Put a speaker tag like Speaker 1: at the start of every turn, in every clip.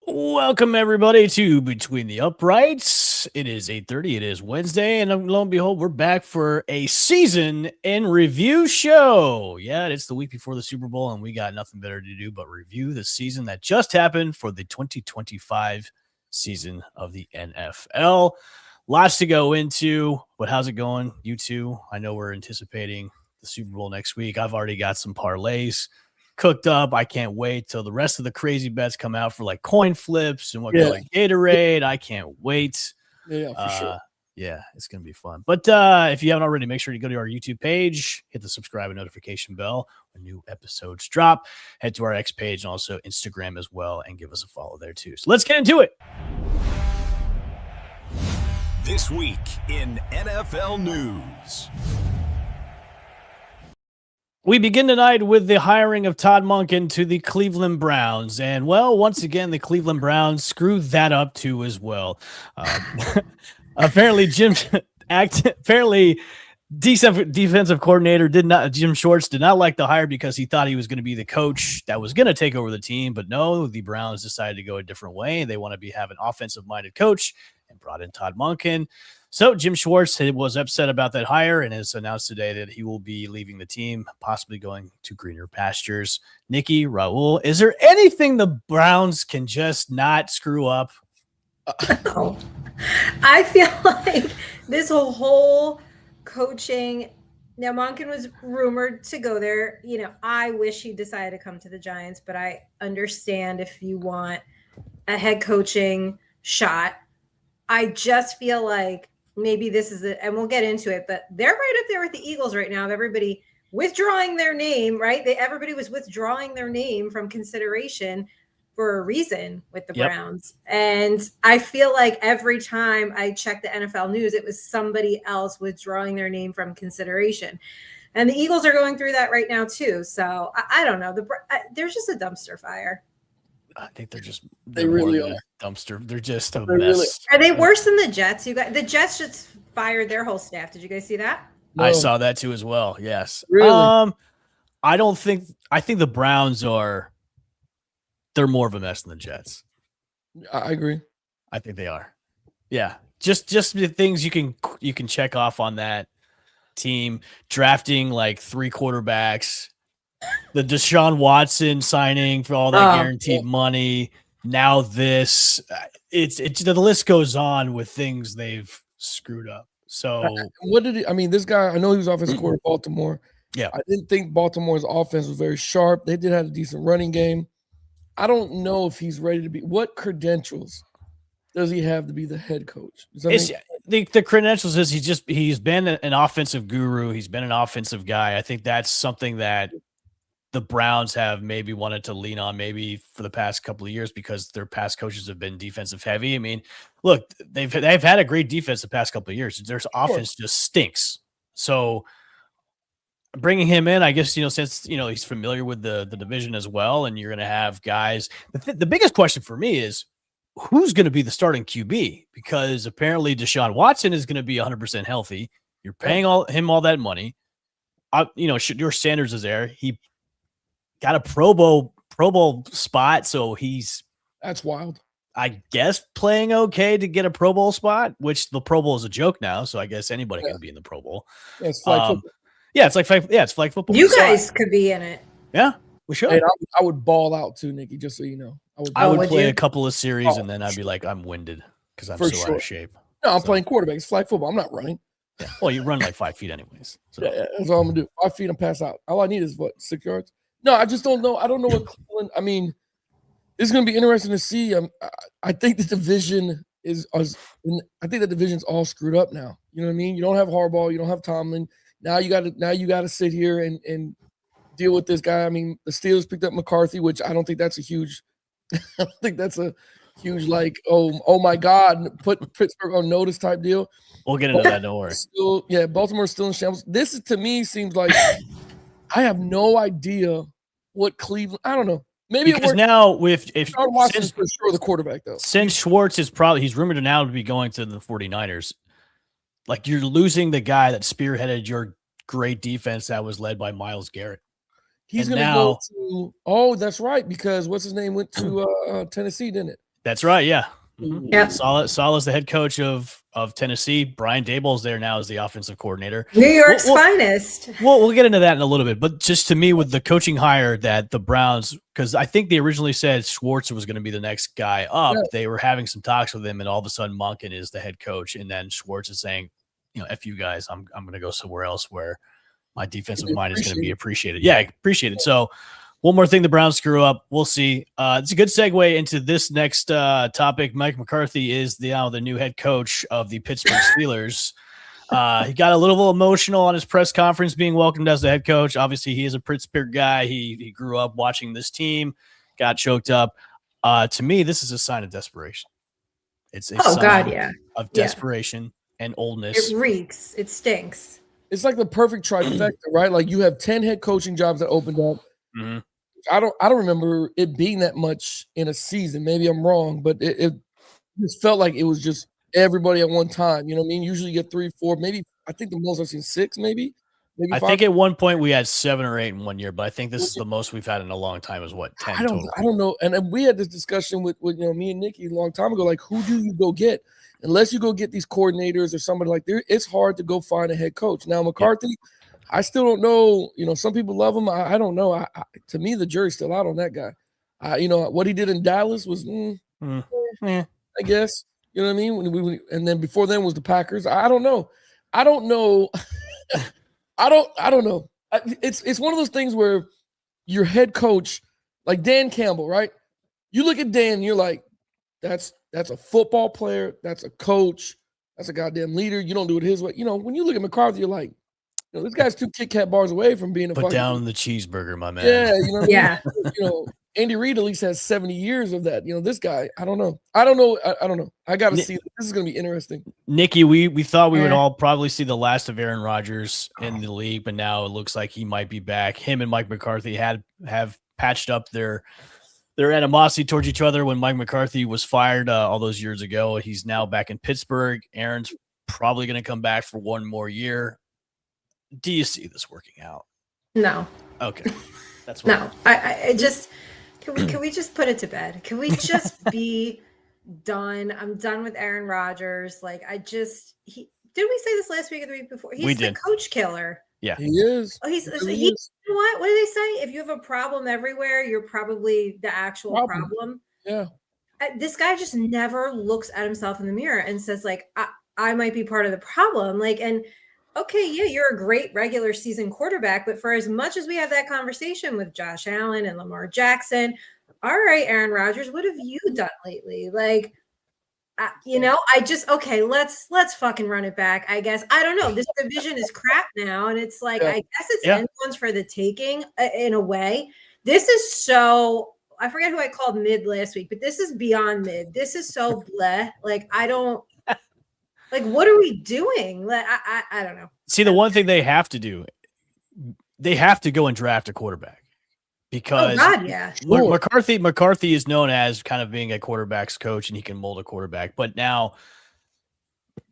Speaker 1: Welcome everybody to Between the Uprights. It is 8:30. It is Wednesday, and lo and behold, we're back for a season in review show. Yeah, it's the week before the Super Bowl, and we got nothing better to do but review the season that just happened for the 2025 season of the NFL. Lots to go into, but how's it going? You two, I know we're anticipating the Super Bowl next week. I've already got some parlays cooked up. I can't wait till the rest of the crazy bets come out for like coin flips and what like Gatorade. I can't wait.
Speaker 2: Yeah, for sure.
Speaker 1: Yeah, it's gonna be fun. But if you haven't already, make sure to go to our YouTube page, hit the subscribe and notification bell when new episodes drop. Head to our X page and also Instagram as well, and give us a follow there too. So let's get into it.
Speaker 3: This week in NFL news.
Speaker 1: We begin tonight with the hiring of Todd Monken to the Cleveland Browns. And, well, once again, the Cleveland Browns screwed that up, too, as well. Apparently, defensive coordinator Jim Schwartz did not like the hire because he thought he was going to be the coach that was going to take over the team. But no, the Browns decided to go a different way. They want to have an offensive-minded coach and brought in Todd Monken. So Jim Schwartz was upset about that hire and has announced today that he will be leaving the team, possibly going to greener pastures. Nikki, Raul, is there anything the Browns can just not screw up?
Speaker 4: No. I feel like this whole coaching. Now, Monken was rumored to go there. You know, I wish he decided to come to the Giants, but I understand if you want a head coaching shot. I just feel like maybe this is it, and we'll get into it, but they're right up there with the Eagles right now. Everybody withdrawing their name, right? Everybody was withdrawing their name from consideration for a reason with the Browns. And I feel like every time I check the NFL news, it was somebody else withdrawing their name from consideration. And the Eagles are going through that right now too. So I don't know. There's just a dumpster fire.
Speaker 1: I think
Speaker 2: they really are
Speaker 1: dumpster. They're just a mess.
Speaker 4: Are they worse than the Jets? The Jets just fired their whole staff. Did you guys see that?
Speaker 1: No. I saw that too as well. Yes.
Speaker 2: Really?
Speaker 1: I think the Browns they're more of a mess than the Jets.
Speaker 2: I agree.
Speaker 1: I think they are. Yeah. Just the things you can check off on that team, drafting like 3 quarterbacks. The Deshaun Watson signing for all that guaranteed money. Now this, it's the list goes on with things they've screwed up. So
Speaker 2: this guy, I know he was offensive coordinator of Baltimore.
Speaker 1: Yeah.
Speaker 2: I didn't think Baltimore's offense was very sharp. They did have a decent running game. I don't know if he's ready to be. What credentials does he have to be the head coach?
Speaker 1: The credentials is he's been an offensive guru. He's been an offensive guy. I think that's something that the Browns have maybe wanted to lean on maybe for the past couple of years because their past coaches have been defensive heavy. I mean, look, they've had a great defense the past couple of years. Their offense just stinks. So bringing him in, I guess, since, he's familiar with the division as well, and you're going to have guys. The biggest question for me is who's going to be the starting QB? Because apparently Deshaun Watson is going to be 100% healthy. You're paying him all that money. Your Sanders is there. He got a Pro Bowl spot, so
Speaker 2: that's wild.
Speaker 1: I guess playing okay to get a Pro Bowl spot, which the Pro Bowl is a joke now, so I guess anybody can be in the Pro Bowl.
Speaker 2: Yeah, it's flag football.
Speaker 1: It's flag football.
Speaker 4: You guys could be in it.
Speaker 1: Yeah, we should.
Speaker 2: Hey, I would ball out too, Nikki, just so you know.
Speaker 1: I would play a couple of series, and then I'd be like, I'm winded because I'm out of shape.
Speaker 2: No, I'm playing quarterback. It's flag football. I'm not running.
Speaker 1: Yeah. Well, you run like 5 feet anyways. So.
Speaker 2: Yeah, that's all I'm going to do. 5 feet and pass out. All I need is, 6 yards? No, I just don't know. I don't know what Cleveland – I mean, it's going to be interesting to see. I think the division I think the division's all screwed up now. You know what I mean? You don't have Harbaugh. You don't have Tomlin. Now you got to sit here and deal with this guy. I mean, the Steelers picked up McCarthy, which I don't think that's a huge – I don't think that's a huge oh my God, put Pittsburgh on notice type deal.
Speaker 1: We'll get into that, don't worry.
Speaker 2: Baltimore's still in shambles. This to me seems like I have no idea what Cleveland – I don't know. Maybe it
Speaker 1: because
Speaker 2: works.
Speaker 1: now with if
Speaker 2: Sean Watson's
Speaker 1: since,
Speaker 2: for sure the quarterback though.
Speaker 1: since Schwartz is probably he's rumored to now to be going to the 49ers. Like you're losing the guy that spearheaded your great defense that was led by Myles Garrett.
Speaker 2: He's
Speaker 1: And
Speaker 2: going to
Speaker 1: now-
Speaker 2: go to. Oh, that's right. Because what's his name went to Tennessee, didn't it?
Speaker 1: That's right. Yeah. Mhm.
Speaker 4: Yep.
Speaker 1: Saleh's the head coach of Tennessee. Brian Daboll's there now as the offensive coordinator.
Speaker 4: New York's
Speaker 1: Well,
Speaker 4: finest.
Speaker 1: We'll get into that in a little bit, but just to me, with the coaching hire that the Browns, because I think they originally said Schwartz was going to be the next guy up.
Speaker 2: Yeah.
Speaker 1: They were having some talks with him, and all of a sudden, Monken is the head coach, and then Schwartz is saying, "F you guys, I'm going to go somewhere else where my defensive mind is going to be appreciated." Yeah, appreciated. So, one more thing the Browns screw up. We'll see. It's a good segue into this next topic. Mike McCarthy is the new head coach of the Pittsburgh Steelers. He got a little emotional on his press conference being welcomed as the head coach. Obviously, he is a Pittsburgh guy. He grew up watching this team, got choked up. To me, this is a sign of desperation. It's a sign of desperation and oldness.
Speaker 4: It reeks. It stinks.
Speaker 2: It's like the perfect trifecta, right? Like you have 10 head coaching jobs that opened up.
Speaker 1: Mm-hmm.
Speaker 2: I don't remember it being that much in a season. Maybe I'm wrong, but it just felt like it was just everybody at one time. You know what I mean? Usually you get 3, 4, maybe I think the most I've seen 6, maybe
Speaker 1: I
Speaker 2: 5.
Speaker 1: think at one point we had 7 or 8 in 1 year, but I think this is the most we've had in a long time. Is what 10 total.
Speaker 2: I don't know. And we had this discussion with me and Nikki a long time ago. Like, who do you go get? Unless you go get these coordinators or somebody like there, it's hard to go find a head coach. Now McCarthy, I still don't know. Some people love him. I don't know. To me, the jury's still out on that guy. What he did in Dallas was, I guess. You know what I mean? And then before then was the Packers. I don't know. I don't know. I don't know. It's one of those things where your head coach, like Dan Campbell, right? You look at Dan, you're like, that's a football player. That's a coach. That's a goddamn leader. You don't do it his way. When you look at McCarthy, you're like, this guy's 2 Kit Kat bars away from being a
Speaker 1: Put down the cheeseburger, my man.
Speaker 2: Yeah,
Speaker 4: Yeah.
Speaker 2: Andy Reid at least has 70 years of that. This guy, I don't know. I don't know. I got to see. This is going to be interesting.
Speaker 1: Nikki, we thought we would all probably see the last of Aaron Rodgers in the league, but now it looks like he might be back. Him and Mike McCarthy have patched up their animosity towards each other when Mike McCarthy was fired all those years ago. He's now back in Pittsburgh. Aaron's probably going to come back for 1 more year. Do you see this working out?
Speaker 4: No.
Speaker 1: Okay. That's what
Speaker 4: no. I just can we just put it to bed? Can we just be done? I'm done with Aaron Rodgers. Like did we say this last week or the week before? He's the coach killer.
Speaker 1: Yeah.
Speaker 2: He is.
Speaker 4: Oh, you know what? What do they say? If you have a problem everywhere, you're probably the actual problem.
Speaker 2: Yeah.
Speaker 4: This guy just never looks at himself in the mirror and says, like, I might be part of the problem. Like, and okay, yeah, you're a great regular season quarterback, but for as much as we have that conversation with Josh Allen and Lamar Jackson, all right, Aaron Rodgers, what have you done lately? Like, let's fucking run it back. I guess. I don't know. This division is crap now. And it's like, I guess it's anyone's for the taking in a way. This is so, I forget who I called mid last week, but this is beyond mid. This is so bleh. Like, I don't, like, what are we doing? Like, I don't know.
Speaker 1: See, the one thing they have to do, they have to go and draft a quarterback. Because McCarthy is known as kind of being a quarterback's coach, and he can mold a quarterback. But now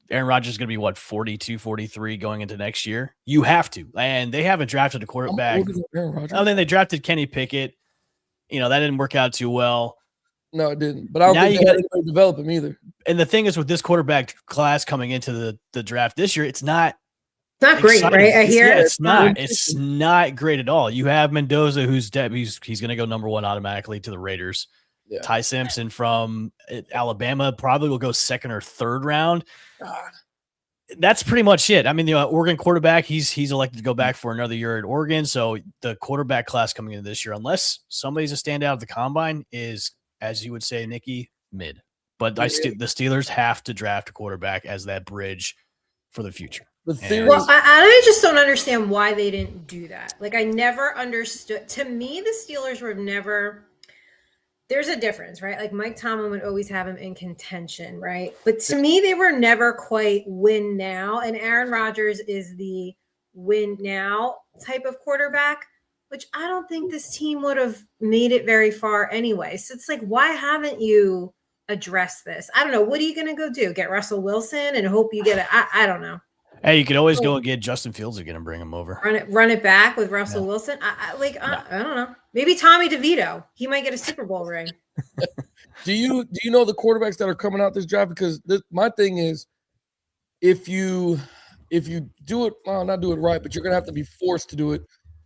Speaker 1: Aaron Rodgers is going to be, 42, 43 going into next year? You have to. And they haven't drafted a quarterback. I mean, they drafted Kenny Pickett. That didn't work out too well.
Speaker 2: No, it didn't. But I don't think they had to develop him either.
Speaker 1: And the thing is, with this quarterback class coming into the draft this year, it's not
Speaker 4: great, right? I hear
Speaker 1: it's not. It's not great at all. You have Mendoza, who's he's going to go number 1 automatically to the Raiders. Yeah. Ty Simpson from Alabama probably will go 2nd or 3rd round. God. That's pretty much it. I mean, the Oregon quarterback, he's elected to go back for another year at Oregon. So the quarterback class coming into this year, unless somebody's a standout at the combine, is, as you would say, Nikki, mid. But the Steelers have to draft a quarterback as that bridge for the future.
Speaker 4: Well, I just don't understand why they didn't do that. Like, I never understood. To me, the Steelers were never. There's a difference, right? Like, Mike Tomlin would always have him in contention, right? But to me, they were never quite win now. And Aaron Rodgers is the win now type of quarterback. which I don't think this team would have made it very far anyway. So it's like, why haven't you addressed this? I don't know. What are you going to go do? Get Russell Wilson and hope you get it? I don't know.
Speaker 1: Hey, you could always go and get Justin Fields again and bring him over.
Speaker 4: Run it back with Russell Wilson. I don't know. Maybe Tommy DeVito. He might get a Super Bowl ring.
Speaker 2: Do you know the quarterbacks that are coming out this draft? Because my thing is, if you do it, well, not do it right, but you're gonna have to be forced to do it.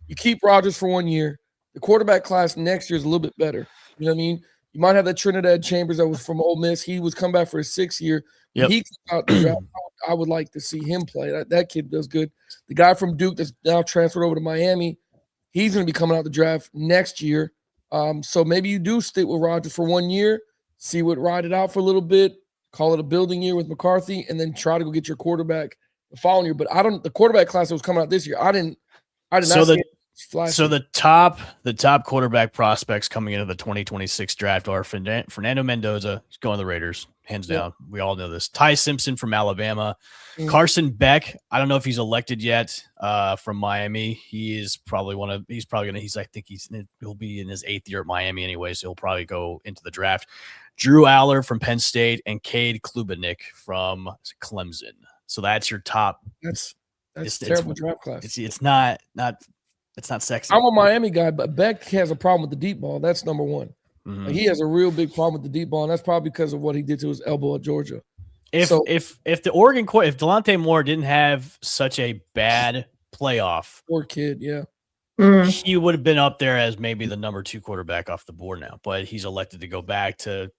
Speaker 2: You keep Rodgers for 1 year. The quarterback class next year is a little bit better. You know what I mean? You might have that Trinidad Chambers that was from Ole Miss. He was come back for his 6th year.
Speaker 1: Yep.
Speaker 2: He comes out the draft. I would like to see him play. That kid does good. The guy from Duke that's now transferred over to Miami, he's going to be coming out the draft next year. So maybe you do stick with Rodgers for 1 year, ride it out for a little bit, call it a building year with McCarthy, and then try to go get your quarterback the following year. But the quarterback class that was coming out this year, I did not see it flashy.
Speaker 1: So the top quarterback prospects coming into the 2026 draft are Fernando Mendoza, he's going to the Raiders, hands down. We all know this. Ty Simpson from Alabama, Carson Beck. I don't know if he's elected yet. From Miami, he'll be in his 8th year at Miami anyway, so he'll probably go into the draft. Drew Aller from Penn State and Cade Klubenik from Clemson. So that's your top.
Speaker 2: That's terrible draft class.
Speaker 1: It's not sexy.
Speaker 2: I'm a Miami guy, but Beck has a problem with the deep ball. That's number one.
Speaker 1: Mm-hmm.
Speaker 2: Like, he has a real big problem with the deep ball, and that's probably because of what he did to his elbow at Georgia.
Speaker 1: If the Oregon court, if Delonte Moore didn't have such a bad playoff,
Speaker 2: poor kid, yeah,
Speaker 1: he would have been up there as maybe the number 2 quarterback off the board now. But he's elected to go back to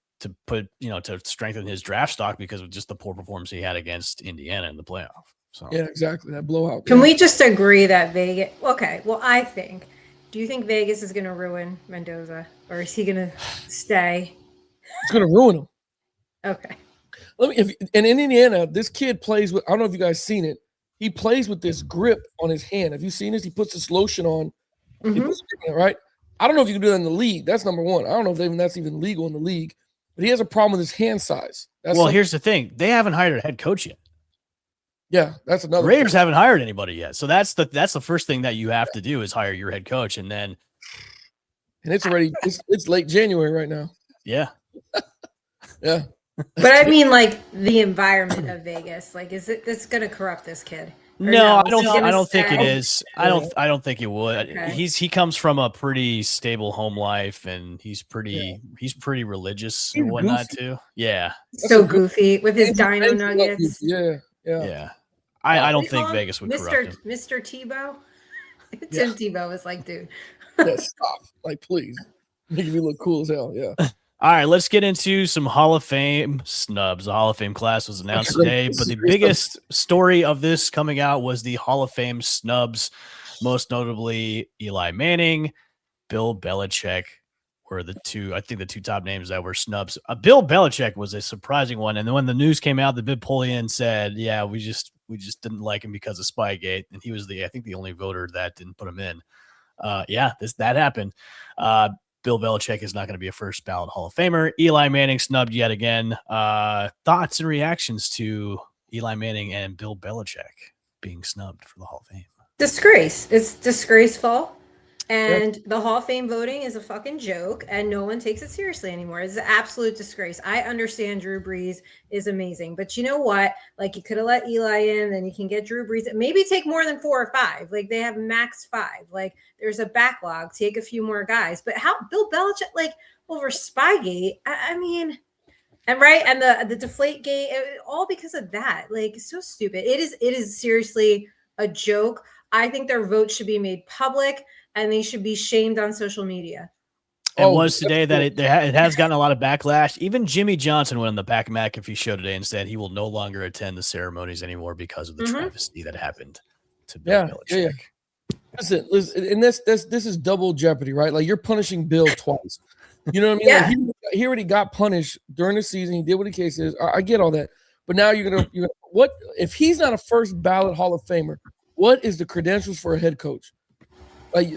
Speaker 1: put, to strengthen his draft stock because of just the poor performance he had against Indiana in the playoff. So
Speaker 2: yeah, exactly, that blowout.
Speaker 4: Can we just agree that Vegas? Okay, well, do you think Vegas is going to ruin Mendoza, or is he going to stay?
Speaker 2: It's going to ruin him.
Speaker 4: Okay.
Speaker 2: In Indiana, this kid plays with. I don't know if you guys seen it. He plays with this grip on his hand. Have you seen this? He puts this lotion on. He puts it, right? I don't know if you can do that in the league. That's number one. I don't know if that's even legal in the league. But he has a problem with his hand size.
Speaker 1: Here's the thing: they haven't hired a head coach yet.
Speaker 2: Yeah, that's another.
Speaker 1: The Raiders haven't hired anybody yet, so that's the first thing that you have to do is hire your head coach, and then.
Speaker 2: And it's already it's late January right now.
Speaker 1: Yeah.
Speaker 2: Yeah.
Speaker 4: But I mean, like, the environment of Vegas, like, is it that's going to corrupt this kid?
Speaker 1: No, I don't think it is.
Speaker 2: Yeah.
Speaker 1: I don't think it would.
Speaker 4: Okay.
Speaker 1: He comes from a pretty stable home life, and he's pretty religious and whatnot too. Yeah.
Speaker 4: So goofy with his Dino Nuggets.
Speaker 2: Yeah.
Speaker 1: I don't think Vegas would corrupt him.
Speaker 4: Mr. Tebow. Tim Tebow was like, dude.
Speaker 2: Yeah, stop. Like, please. Making me look cool as hell. Yeah.
Speaker 1: All right, let's get into some Hall of Fame snubs. The Hall of Fame class was announced today, but the biggest story of this coming out was the Hall of Fame snubs, most notably Eli Manning, Bill Belichick were the two top names that were snubs. Bill Belichick was a surprising one, and then when the news came out, the Bib Polian said, "Yeah, we just didn't like him because of Spygate," and he was the only voter that didn't put him in. That happened. Bill Belichick is not going to be a first ballot Hall of Famer. Eli Manning snubbed yet again. Thoughts and reactions to Eli Manning and Bill Belichick being snubbed for the Hall of Fame?
Speaker 4: Disgrace. It's disgraceful. And the Hall of Fame voting is a fucking joke, and no one takes it seriously anymore. It's an absolute disgrace. I understand Drew Brees is amazing, but you know what? Like, you could have let Eli in, then you can get Drew Brees. Maybe take more than 4 or 5. Like, they have max 5. Like, there's a backlog. Take a few more guys. But how Bill Belichick, like, over Spygate? I mean, and right, and the Deflategate, all because of that. Like, it's so stupid. It is seriously a joke. I think their vote should be made public, and they should be shamed on social media.
Speaker 1: It was today that it has gotten a lot of backlash. Even Jimmy Johnson went on the Pat McAfee show today and said he will no longer attend the ceremonies anymore because of the travesty that happened to Bill Belichick.
Speaker 2: Yeah. Listen, and this is double jeopardy, right? Like, you're punishing Bill twice. You know what I mean?
Speaker 4: Yeah.
Speaker 2: Like, he already got punished during the season. He did what the case is. I get all that, but now you're gonna what if he's not a first ballot Hall of Famer? What is the credentials for a head coach? Like,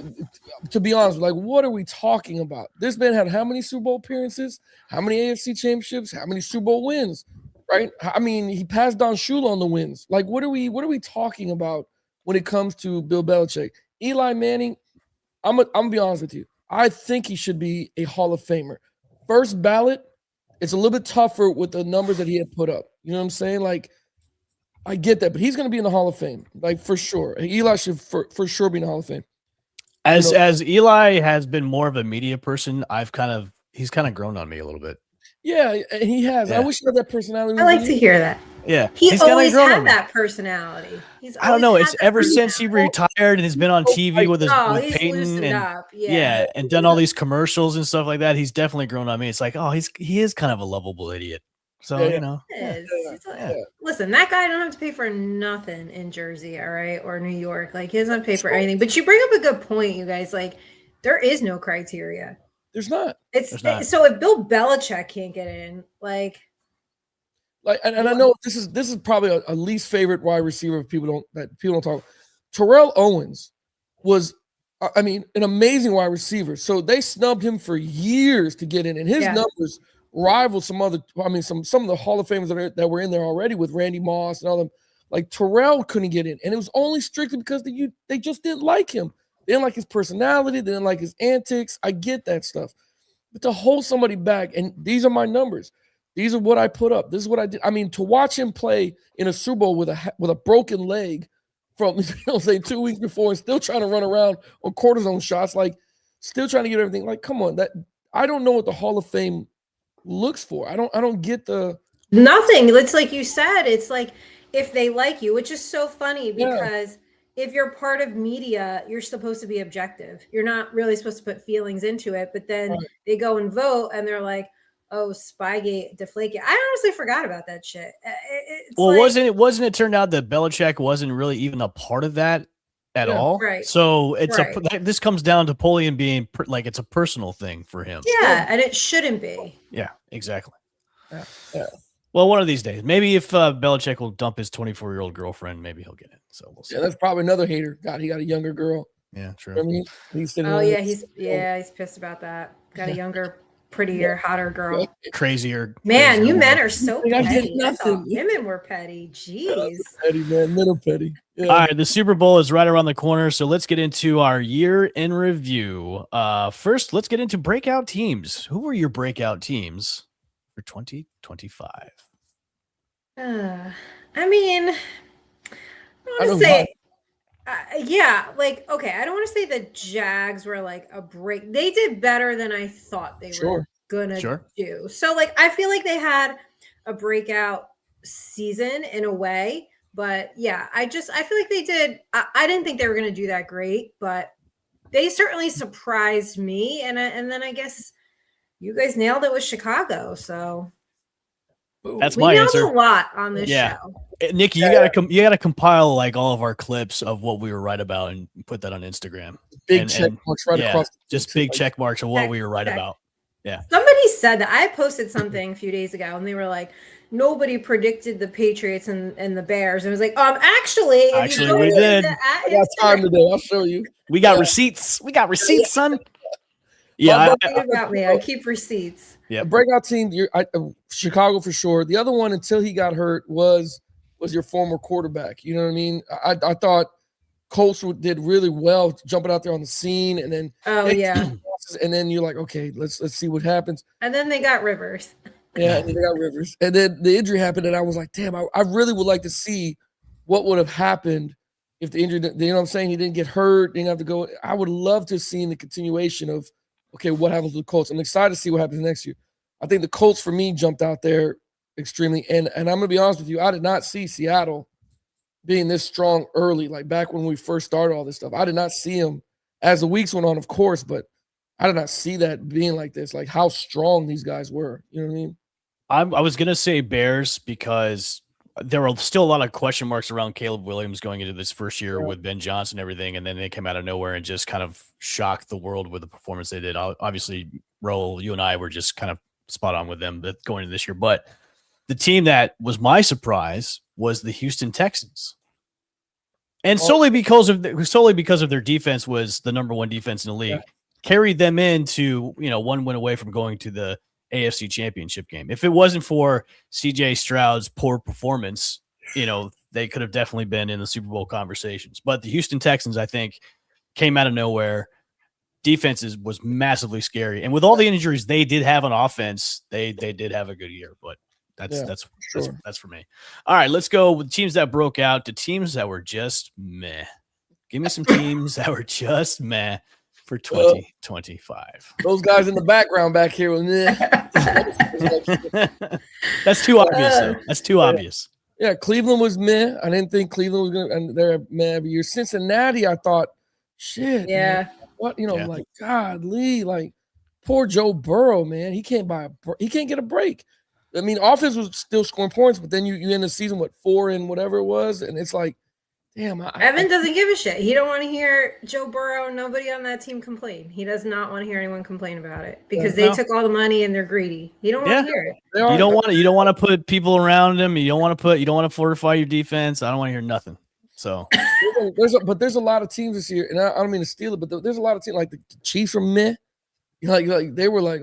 Speaker 2: to be honest, like, what are we talking about? This man had how many Super Bowl appearances? How many AFC championships? How many Super Bowl wins? Right? I mean, he passed Don Shula on the wins. Like, what are we talking about when it comes to Bill Belichick? Eli Manning, I'm gonna be honest with you. I think he should be a Hall of Famer. First ballot, it's a little bit tougher with the numbers that he had put up. You know what I'm saying? Like, I get that, but he's going to be in the Hall of Fame, like for sure. Eli should for sure be in the Hall of Fame.
Speaker 1: As Eli has been more of a media person, he's kind of grown on me a little bit.
Speaker 2: Yeah, and he has.
Speaker 1: Yeah.
Speaker 2: I wish he had that personality.
Speaker 4: I like to hear that.
Speaker 1: Yeah,
Speaker 4: He always had that personality.
Speaker 1: I don't know. It's ever since he retired and has been on TV with
Speaker 4: he's
Speaker 1: Peyton
Speaker 4: loosened
Speaker 1: and
Speaker 4: up.
Speaker 1: and done all these commercials and stuff like that. He's definitely grown on me. It's like, oh, he is kind of a lovable idiot. So you know,
Speaker 4: listen, that guy don't have to pay for nothing in Jersey, all right, or New York. Like, he doesn't pay for anything. But you bring up a good point, you guys. Like, there is no criteria.
Speaker 2: There's not.
Speaker 4: So if Bill Belichick can't get in, like,
Speaker 2: and I know this is probably a least favorite wide receiver people don't talk. Terrell Owens was, I mean, an amazing wide receiver. So they snubbed him for years to get in, and his numbers rival some other. I mean, some of the Hall of Famers that were in there already with Randy Moss and all them. Like, Terrell couldn't get in, and it was only strictly because they just didn't like him. They didn't like his personality. They didn't like his antics. I get that stuff, but to hold somebody back, and these are my numbers. These are what I put up. This is what I did. I mean, to watch him play in a Super Bowl with a broken leg from, say 2 weeks before, and still trying to run around on cortisone shots, like still trying to get everything. Like, come on, that I don't know what the Hall of Fame looks for. I don't get the
Speaker 4: nothing. It's like you said. It's like if they like you, which is so funny because if you're part of media, you're supposed to be objective. You're not really supposed to put feelings into it. But then they go and vote, and they're like, "Oh, Spygate, Deflategate." I honestly forgot about that shit.
Speaker 1: Wasn't it turned out that Belichick wasn't really even a part of that at all?
Speaker 4: Right.
Speaker 1: So this comes down to Polian being like it's a personal thing for him.
Speaker 4: Yeah, and it shouldn't be.
Speaker 1: Yeah, exactly.
Speaker 2: Yeah.
Speaker 1: Well, one of these days, maybe if Belichick will dump his 24-year-old girlfriend, maybe he'll get it. So we'll see.
Speaker 2: Yeah, that's probably another hater. God, he got a younger girl.
Speaker 1: Yeah, true.
Speaker 2: I mean, he's
Speaker 4: pissed about that. Got a younger, prettier, hotter girl.
Speaker 1: Crazier.
Speaker 4: Man, you men are so
Speaker 2: I
Speaker 4: petty.
Speaker 2: did nothing.
Speaker 4: Women were petty. Jeez.
Speaker 2: Petty, man. Little petty. Yeah.
Speaker 1: All right, the Super Bowl is right around the corner, so let's get into our year in review. First, let's get into breakout teams. Who were your breakout teams for 2025?
Speaker 4: I mean, I want to say, okay, I don't want to say the Jags were like a break. They did better than I thought they were gonna do. So, like, I feel like they had a breakout season in a way, but yeah, I feel like they did. I didn't think they were gonna do that great, but they certainly surprised me. And then I guess you guys nailed it with Chicago. So
Speaker 1: that's my answer.
Speaker 4: A lot on this show.
Speaker 1: Nikki, you gotta compile like all of our clips of what we were right about and put that on Instagram.
Speaker 2: Big check marks across.
Speaker 1: Just big check marks of what we were right about. Yeah.
Speaker 4: Somebody said that. I posted something a few days ago, and they were like, "Nobody predicted the Patriots and the Bears." And it was like, actually,
Speaker 1: we did.
Speaker 2: I got time today. I'll show you.
Speaker 1: We got receipts. We got receipts, son.
Speaker 4: Yeah, about me. I keep receipts.
Speaker 2: Yeah, breakout team. Chicago for sure. The other one, until he got hurt, was your former quarterback. You know what I mean? I thought Colts did really well jumping out there on the scene, and then and then you're like, okay, let's see what happens.
Speaker 4: And then they got Rivers.
Speaker 2: Yeah, and they got Rivers, and then the injury happened, and I was like, damn, I really would like to see what would have happened if the injury. You know what I'm saying? He didn't get hurt. Didn't have to go. I would love to see the continuation of. Okay, what happens with the Colts? I'm excited to see what happens next year. I think the Colts, for me, jumped out there extremely. And I'm going to be honest with you, I did not see Seattle being this strong early, like back when we first started all this stuff. I did not see them as the weeks went on, of course, but I did not see that being like this, like how strong these guys were. You know what I mean?
Speaker 1: I was going to say Bears because there were still a lot of question marks around Caleb Williams going into this first year with Ben Johnson and everything, and then they came out of nowhere and just kind of shocked the world with the performance they did. Obviously, Raul, you and I were just kind of spot on with them going into this year. But the team that was my surprise was the Houston Texans. And solely because of their defense was the number one defense in the league, carried them into, one win away from going to the AFC Championship game. If it wasn't for CJ Stroud's poor performance, they could have definitely been in the Super Bowl conversations. But the Houston Texans, I think, came out of nowhere. defense was massively scary. And with all the injuries they did have on offense, they did have a good year. But that's for me. All right, let's go with teams that broke out to teams that were just meh. Give me some teams that were just meh for 2025.
Speaker 2: Those guys in the background back here.
Speaker 1: That's too obvious, though. That's too obvious.
Speaker 2: Yeah, Cleveland was meh. I didn't think Cleveland was gonna, and they're meh every year. Cincinnati, I thought, shit.
Speaker 4: Yeah.
Speaker 2: Man, what like godly, like poor Joe Burrow, man. He can't get a break. I mean, offense was still scoring points, but then you end the season 4 and whatever it was, and it's like, damn.
Speaker 4: Evan doesn't give a shit. He don't want to hear Joe Burrow. Nobody on that team complain. He does not want to hear anyone complain about it because they took all the money and they're greedy. He don't want to hear it.
Speaker 1: You don't want to put people around him. You don't want to fortify your defense. I don't want to hear nothing. So
Speaker 2: there's a lot of teams this year, and I don't mean to steal it, but there's a lot of teams like the Chiefs are meh. Like they were like,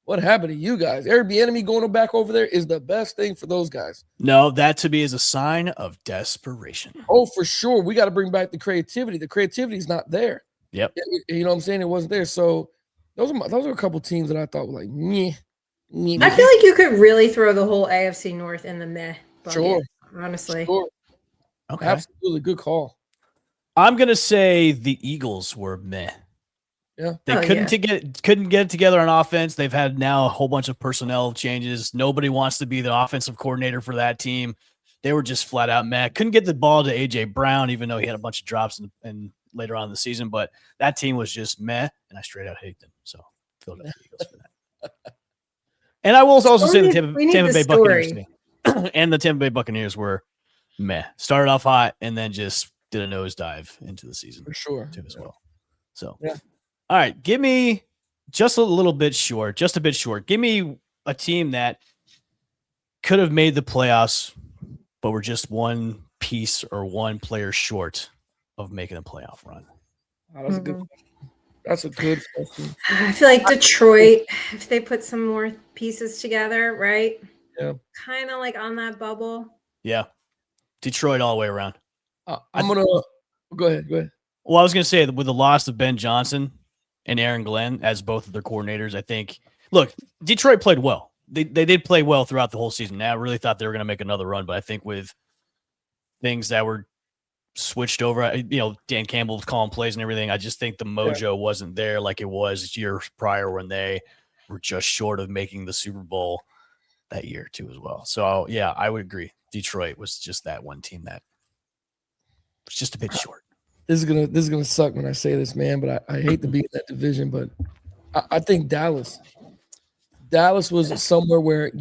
Speaker 2: what happened to you guys? Eric Bieniemy going back over there is the best thing for those guys.
Speaker 1: No, that to me is a sign of desperation.
Speaker 2: Oh, for sure. We got to bring back the creativity. The creativity is not there.
Speaker 1: Yep.
Speaker 2: You know what I'm saying? It wasn't there. So those are a couple teams that I thought were like, meh.
Speaker 4: I feel like you could really throw the whole AFC North in the meh bucket,
Speaker 2: sure.
Speaker 4: Honestly.
Speaker 2: Sure.
Speaker 1: Okay.
Speaker 2: Absolutely. Good call.
Speaker 1: I'm going to say the Eagles were meh.
Speaker 2: Yeah.
Speaker 1: They couldn't get it together on offense. They've had now a whole bunch of personnel changes. Nobody wants to be the offensive coordinator for that team. They were just flat out meh. Couldn't get the ball to AJ Brown, even though he had a bunch of drops and later on in the season. But that team was just meh, and I straight out hate them. So Philadelphia Eagles for that. And I will also say the Tampa Bay Buccaneers and the Tampa Bay Buccaneers were meh. Started off hot and then just did a nosedive into the season
Speaker 2: for sure
Speaker 1: too as well. So
Speaker 2: yeah.
Speaker 1: All right, give me just a bit short. Give me a team that could have made the playoffs, but were just one piece or one player short of making a playoff run.
Speaker 2: Oh, that's a good question.
Speaker 4: I feel like Detroit, if they put some more pieces together, right?
Speaker 2: Yeah.
Speaker 4: Kind of like on that bubble.
Speaker 1: Yeah. Detroit all the way around.
Speaker 2: I'm going to go ahead.
Speaker 1: Well, I was going to say that with the loss of Ben Johnson and Aaron Glenn as both of their coordinators, I think, look, Detroit played well. They did play well throughout the whole season. Now I really thought they were going to make another run, but I think with things that were switched over, Dan Campbell was calling plays and everything, I just think the mojo wasn't there like it was years prior when they were just short of making the Super Bowl that year too as well. So, yeah, I would agree. Detroit was just that one team that was just a bit short.
Speaker 2: This is gonna suck when I say this, man, but I hate to be in that division, but I think Dallas was somewhere where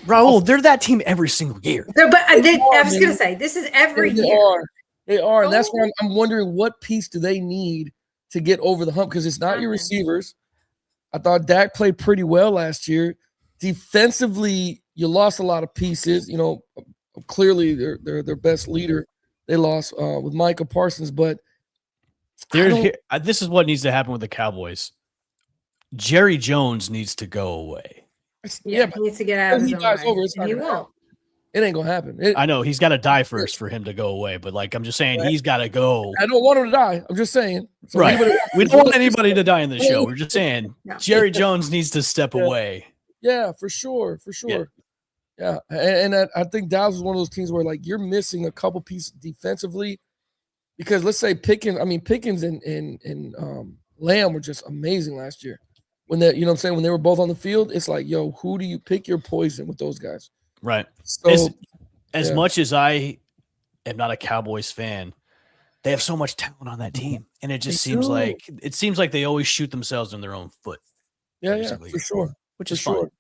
Speaker 1: Raul, they're that team every single year.
Speaker 4: I was gonna say this is every year.
Speaker 2: They are, and that's why I'm wondering what piece do they need to get over the hump, because it's not your receivers. I thought Dak played pretty well last year. Defensively, you lost a lot of pieces. Clearly their best leader. They lost with Micah Parsons, but
Speaker 1: this is what needs to happen with the Cowboys. Jerry Jones needs to go away.
Speaker 4: Yeah, he needs to get out of his own way. He won't.
Speaker 2: It ain't gonna happen.
Speaker 1: I know he's got to die first for him to go away, but I'm just saying he's got to go.
Speaker 2: I don't want him to die. I'm just saying. So
Speaker 1: right. We don't want anybody to die in the show. We're just saying Jerry Jones needs to step away.
Speaker 2: Yeah, for sure. Yeah, and I think Dallas is one of those teams where you're missing a couple pieces defensively, because let's say Pickens and Lamb were just amazing last year. When when they were both on the field, it's like, yo, who do you pick your poison with those guys?
Speaker 1: Right.
Speaker 2: So
Speaker 1: as much as I am not a Cowboys fan, they have so much talent on that team, and it just seems like they always shoot themselves in their own foot.
Speaker 2: Yeah, for sure.
Speaker 1: Which is fun.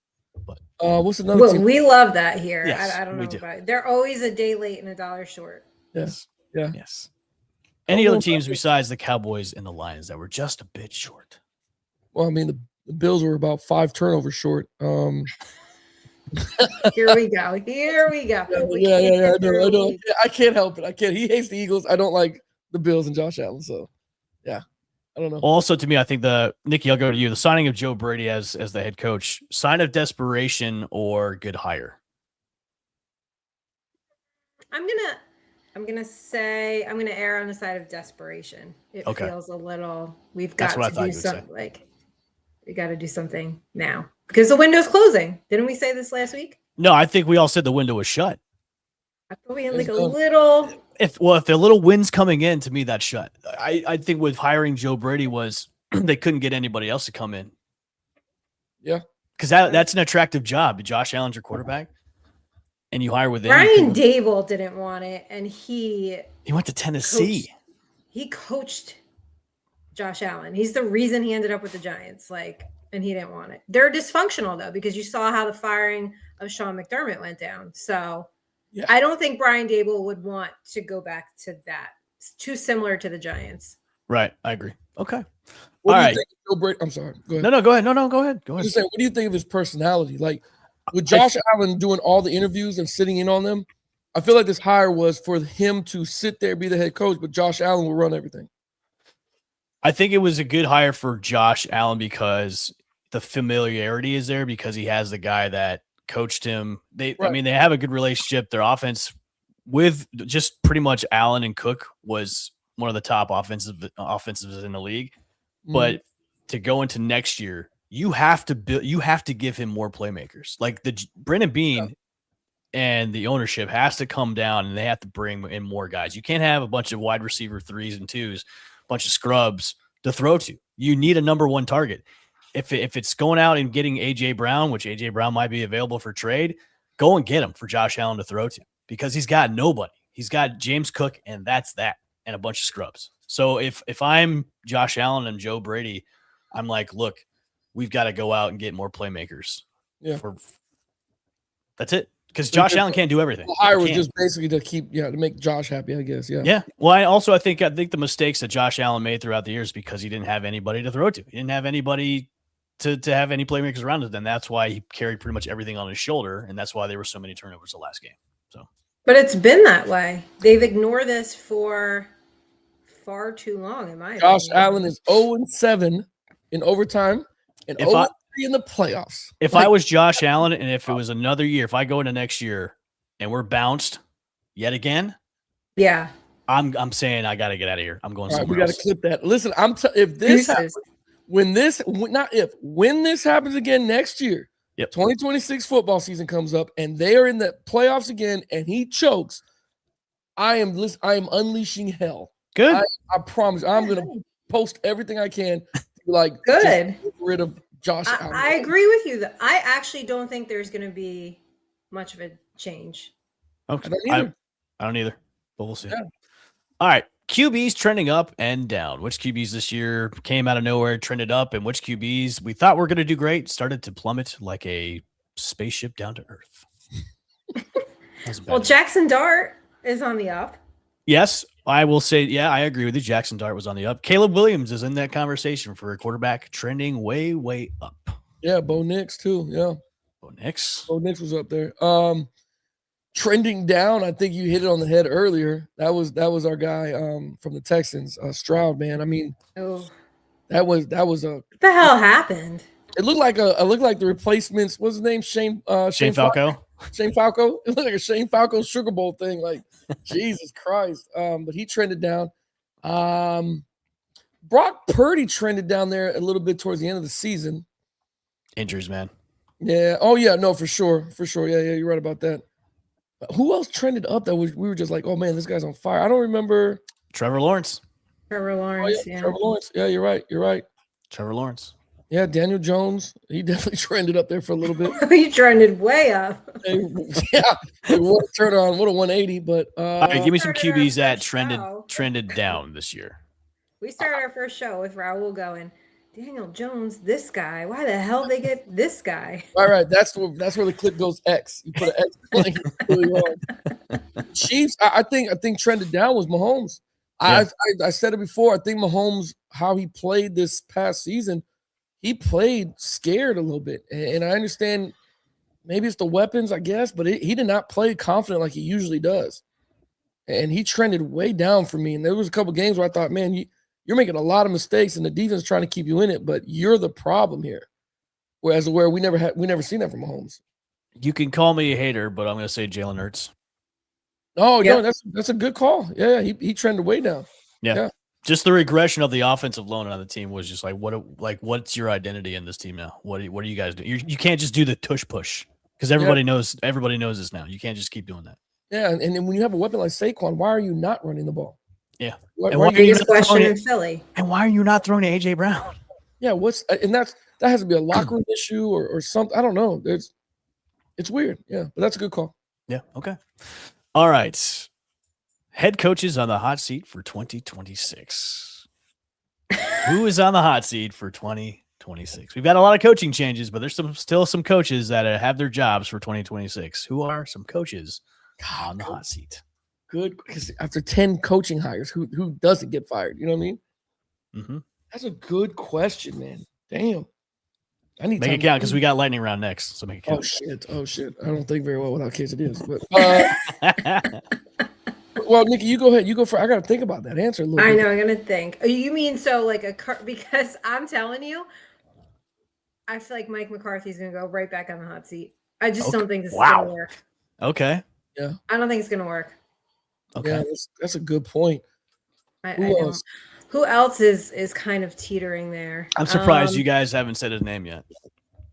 Speaker 2: But what's another team?
Speaker 4: We love that here.
Speaker 1: Yes,
Speaker 4: I don't know about it. They're always a day late and $1 short.
Speaker 2: Yes. Yeah.
Speaker 1: Yes. Any other teams besides the Cowboys and the Lions that were just a bit short?
Speaker 2: Well, I mean, the Bills were about 5 turnovers short.
Speaker 4: Here we go.
Speaker 2: Yeah. I know. I can't help it. He hates the Eagles. I don't like the Bills and Josh Allen. So, yeah. I don't know.
Speaker 1: Also, to me, I think Nikki, I'll go to you. The signing of Joe Brady as the head coach, sign of desperation or good hire?
Speaker 4: I'm gonna say I'm gonna err on the side of desperation. It
Speaker 1: Okay.
Speaker 4: feels a little. We've
Speaker 1: That's
Speaker 4: got
Speaker 1: what I
Speaker 4: to
Speaker 1: thought
Speaker 4: do
Speaker 1: you would say.
Speaker 4: something. Like we got to do something now because the window's closing. Didn't we say this last week?
Speaker 1: No, I think we all said the window was shut.
Speaker 4: I thought we had
Speaker 2: It's
Speaker 4: like a
Speaker 2: done.
Speaker 4: little.
Speaker 1: If the little wind's coming in, to me that's shut. I think with hiring Joe Brady was they couldn't get anybody else to come in.
Speaker 2: Yeah.
Speaker 1: Because that's an attractive job. Josh Allen's your quarterback, and you hire within.
Speaker 4: Brian Dable didn't want it, and he
Speaker 1: went to Tennessee.
Speaker 4: He coached Josh Allen. He's the reason he ended up with the Giants. And he didn't want it. They're dysfunctional though, because you saw how the firing of Sean McDermott went down. So
Speaker 2: Yeah.
Speaker 4: I don't think Brian Dable would want to go back to that. It's too similar to the Giants.
Speaker 1: Right, I agree. Okay.
Speaker 2: What
Speaker 1: All
Speaker 2: do you
Speaker 1: right.
Speaker 2: think of Joe Brady? I'm sorry. Go ahead.
Speaker 1: No, go ahead. No, go ahead. Go
Speaker 2: I
Speaker 1: ahead.
Speaker 2: was just saying, what do you think of his personality? Like with Josh Allen doing all the interviews and sitting in on them, I feel like this hire was for him to sit there, be the head coach, but Josh Allen will run everything.
Speaker 1: I think it was a good hire for Josh Allen because the familiarity is there because he has the guy that coached him. I
Speaker 2: Right.
Speaker 1: mean, they have a good relationship. Their offense with just pretty much Allen and Cook was one of the top offensives in the league. But to go into next year, you have to give him more playmakers. Like Brandon Beane and the ownership has to come down and they have to bring in more guys. You can't have a bunch of wide receiver 3s and 2s, bunch of scrubs to throw to. You need a number one target. If it's going out and getting AJ Brown, which AJ Brown might be available for trade, go and get him for Josh Allen to throw to because he's got nobody. He's got James Cook and that's that and a bunch of scrubs. So if I'm Josh Allen and Joe Brady, I'm like, look, we've got to go out and get more playmakers.
Speaker 2: Yeah.
Speaker 1: That's it. Because Josh Allen can't do everything.
Speaker 2: The hire
Speaker 1: He
Speaker 2: was
Speaker 1: can't.
Speaker 2: just basically to make Josh happy, I guess. Yeah.
Speaker 1: Yeah. Well, I think the mistakes that Josh Allen made throughout the years because he didn't have anybody to throw to. He didn't have anybody to have any playmakers around him. And that's why he carried pretty much everything on his shoulder. And that's why there were so many turnovers the last game. So,
Speaker 4: But it's been that way. They've ignored this for far too long, in my
Speaker 2: Josh
Speaker 4: opinion.
Speaker 2: Allen is 0-7 in overtime and
Speaker 1: If
Speaker 2: 0-3 in the playoffs.
Speaker 1: if I was Josh Allen and if it was another year, if I go into next year and we're bounced yet again,
Speaker 4: Yeah.
Speaker 1: I'm saying I got to get out of here. I'm going
Speaker 2: All right, we
Speaker 1: somewhere
Speaker 2: got to
Speaker 1: else.
Speaker 2: clip that. Listen, if this happens,
Speaker 4: Deuces.
Speaker 2: when this happens again next year,
Speaker 1: Yep.
Speaker 2: 2026 football season comes up and they are in the playoffs again and he chokes, I am unleashing hell.
Speaker 1: Good.
Speaker 2: I promise. I'm going to post everything I can to just
Speaker 4: Good.
Speaker 2: get rid of Josh Allen.
Speaker 4: I agree with you. I actually don't think there's going to be much of a change.
Speaker 1: Okay.
Speaker 2: I don't either.
Speaker 1: I don't either, but we'll see.
Speaker 2: Yeah.
Speaker 1: All right. QBs trending up and down. Which QBs this year came out of nowhere, trended up, and which QBs we thought were going to do great started to plummet like a spaceship down to earth. That was a bad
Speaker 4: Well,
Speaker 1: joke.
Speaker 4: Jackson Dart is on the up.
Speaker 1: Yes, I will say, yeah, I agree with you. Jackson Dart was on the up. Caleb Williams is in that conversation for a quarterback trending way, way up.
Speaker 2: Yeah, Bo Nix too. Yeah.
Speaker 1: Oh, Nix.
Speaker 2: Bo Nix was up there. Trending down, I think you hit it on the head earlier. That was our guy from the Texans, Stroud, man. I mean,
Speaker 4: Oh,
Speaker 2: that was a
Speaker 4: what the hell happened?
Speaker 2: it looked like the replacements. What's his name? Shane
Speaker 1: Falco.
Speaker 2: Shane Falco. It looked like a Shane Falco Sugar Bowl thing. Like, Jesus Christ. But he trended down. Brock Purdy trended down there a little bit towards the end of the season.
Speaker 1: Injuries, man.
Speaker 2: Yeah. Oh, yeah. No, for sure. For sure. Yeah, you're right about that. Who else trended up that we were just like, oh, man, this guy's on fire? I don't remember.
Speaker 1: Trevor Lawrence.
Speaker 4: Trevor
Speaker 2: Oh,
Speaker 4: Lawrence.
Speaker 2: yeah,
Speaker 4: Yeah.
Speaker 2: Trevor Lawrence. Yeah, you're right. You're right.
Speaker 1: Trevor Lawrence.
Speaker 2: Yeah, Daniel Jones. He definitely trended up there for a little bit.
Speaker 4: He trended way up.
Speaker 2: Yeah. What a turn on. What a 180. But
Speaker 1: All right, give me some
Speaker 4: Started our
Speaker 1: QBs that
Speaker 4: first show.
Speaker 1: trended down this year.
Speaker 4: We started our first show with Raul going, Daniel Jones, this guy. Why the hell they get this guy?
Speaker 2: all right, that's where the clip goes X. You put an X link really hard. Chiefs, I think trended down was Mahomes.
Speaker 1: Yeah.
Speaker 2: I said it before. I think Mahomes, how he played this past season, he played scared a little bit. And I understand maybe it's the weapons, I guess, but he did not play confident like he usually does. And he trended way down for me. And there was a couple games where I thought, man, you're making a lot of mistakes and the defense is trying to keep you in it, but you're the problem here. Whereas we never seen that from Mahomes.
Speaker 1: You can call me a hater, but I'm going to say Jalen Hurts.
Speaker 2: Oh,
Speaker 4: Yep.
Speaker 2: no, that's a good call. Yeah, he trended way down.
Speaker 1: Just the regression of the offensive line on the team was just what's your identity in this team now? What are you guys doing? You can't just do the tush push because everybody knows this now. You can't just keep doing that.
Speaker 2: Yeah, and then when you have a weapon like Saquon, why are you not running the ball?
Speaker 1: Yeah.
Speaker 2: Why
Speaker 1: And
Speaker 2: are
Speaker 1: why
Speaker 2: you-
Speaker 1: are you
Speaker 4: Biggest
Speaker 1: not
Speaker 4: question
Speaker 1: throwing
Speaker 4: in
Speaker 1: it?
Speaker 4: Philly.
Speaker 1: And why are you not throwing to AJ Brown?
Speaker 2: yeah, that has to be a locker room issue or something. I don't know. It's weird. Yeah, but that's a good call.
Speaker 1: Yeah. Okay. All right. Head coaches on the hot seat for 2026. Who is on the hot seat for 2026? We've got a lot of coaching changes, but there's still some coaches that have their jobs for 2026. Who are some coaches on the hot seat?
Speaker 2: Good, because after 10 coaching hires, who doesn't get fired? You know what I mean?
Speaker 1: Mm-hmm.
Speaker 2: That's a good question, man. Damn. I need
Speaker 1: Make
Speaker 2: time
Speaker 1: it
Speaker 2: to
Speaker 1: count because
Speaker 2: think.
Speaker 1: we got lightning round next. So make it
Speaker 2: Oh
Speaker 1: count.
Speaker 2: shit. I don't think very well without quesadillas. But well, Nikki, you go ahead. You go for. I got to think about that answer a little
Speaker 4: I
Speaker 2: bit.
Speaker 4: know. I'm gonna think. Oh, you mean so like because I'm telling you, I feel like Mike McCarthy's gonna go right back on the hot seat. I just
Speaker 1: Okay.
Speaker 4: don't think this is
Speaker 1: Wow.
Speaker 4: gonna work.
Speaker 1: Okay.
Speaker 4: I don't think it's gonna work.
Speaker 1: Okay.
Speaker 2: Yeah, that's a good point.
Speaker 4: I
Speaker 2: Who
Speaker 4: don't.
Speaker 2: else?
Speaker 4: Who else is kind of teetering there?
Speaker 1: I'm surprised you guys haven't said his name yet.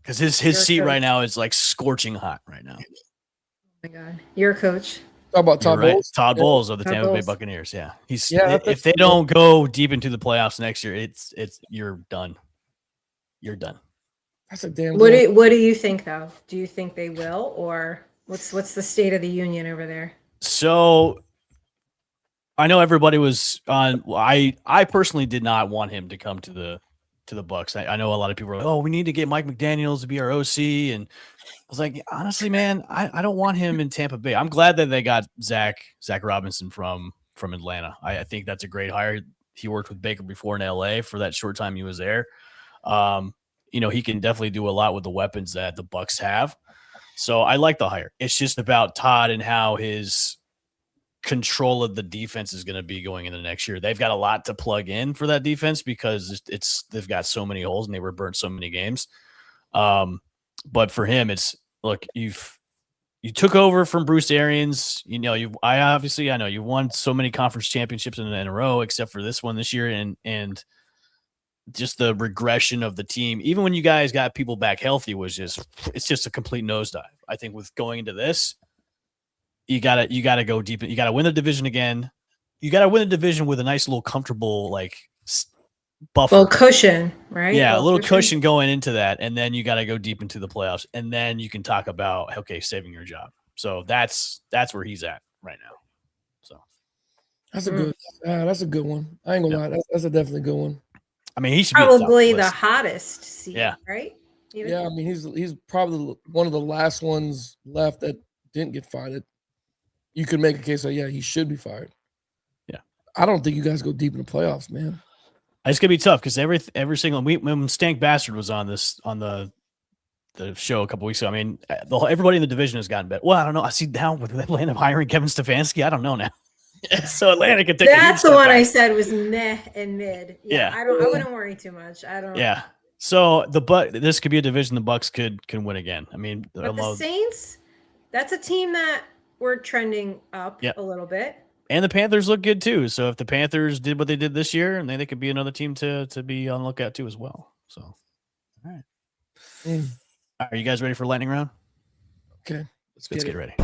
Speaker 1: Because his
Speaker 4: Your
Speaker 1: seat right
Speaker 4: coach.
Speaker 1: now is like scorching hot right now.
Speaker 4: Oh my God, your coach.
Speaker 2: Talk about Todd
Speaker 1: You're right.
Speaker 2: Bowles.
Speaker 1: Todd
Speaker 2: Yeah.
Speaker 1: Bowles of the
Speaker 4: Todd
Speaker 1: Tampa Bay
Speaker 4: Bowles.
Speaker 1: Buccaneers. Yeah. He's
Speaker 2: Yeah,
Speaker 1: if they don't go deep into the playoffs next year, it's you're done. You're done.
Speaker 2: That's a damn.
Speaker 4: What
Speaker 2: good
Speaker 4: do you think though? Do you think they will, or what's the state of the union over there?
Speaker 1: So I know everybody was on. I personally did not want him to come to the Bucks. I know a lot of people were like, "Oh, we need to get Mike McDaniels to be our OC," and I was like, honestly, man, I don't want him in Tampa Bay. I'm glad that they got Zach Robinson from Atlanta. I think that's a great hire. He worked with Baker before in LA for that short time he was there. He can definitely do a lot with the weapons that the Bucks have. So I like the hire. It's just about Todd and how his control of the defense is going to be going into next year. They've got a lot to plug in for that defense because they've got so many holes and they were burnt so many games. But for him, it's look, you took over from Bruce Arians. I know you won so many conference championships in a row, except for this one this year, and just the regression of the team, even when you guys got people back healthy, it's just a complete nosedive. I think with going into this, you gotta go deep. You gotta win the division again. You gotta win the division with a nice little comfortable buffer.
Speaker 4: Well, cushion, right?
Speaker 1: Yeah, a little cushion going into that, and then you got to go deep into the playoffs, and then you can talk about saving your job. So that's where he's at right now. So
Speaker 2: That's a good one. I ain't gonna lie. That's a definitely good one.
Speaker 1: I mean, he should be at the top of
Speaker 4: Probably
Speaker 1: the
Speaker 4: the
Speaker 1: list.
Speaker 4: hottest seat,
Speaker 1: Yeah.
Speaker 4: right? Even-
Speaker 2: Yeah, I mean he's probably one of the last ones left that didn't get fired. You could make a case that he should be fired.
Speaker 1: Yeah.
Speaker 2: I don't think you guys go deep in the playoffs, man.
Speaker 1: It's gonna be tough because every single week when Stank Bastard was on the show a couple weeks ago, I mean, everybody in the division has gotten better. Well, I don't know. I see now with Atlanta hiring Kevin Stefanski. I don't know now. So Atlanta could take.
Speaker 4: That's the one I said was meh and mid.
Speaker 1: Yeah.
Speaker 4: I wouldn't worry too much. I don't.
Speaker 1: Yeah. So this could be a division the Bucks can win again. I mean,
Speaker 4: But the Saints, that's a team that we're trending up a little bit.
Speaker 1: and the Panthers look good too. So if the Panthers did what they did this year, and they could be another team to be on the lookout too as well. So, all right. All right, you guys ready for lightning round?
Speaker 2: Okay,
Speaker 1: Let's get ready.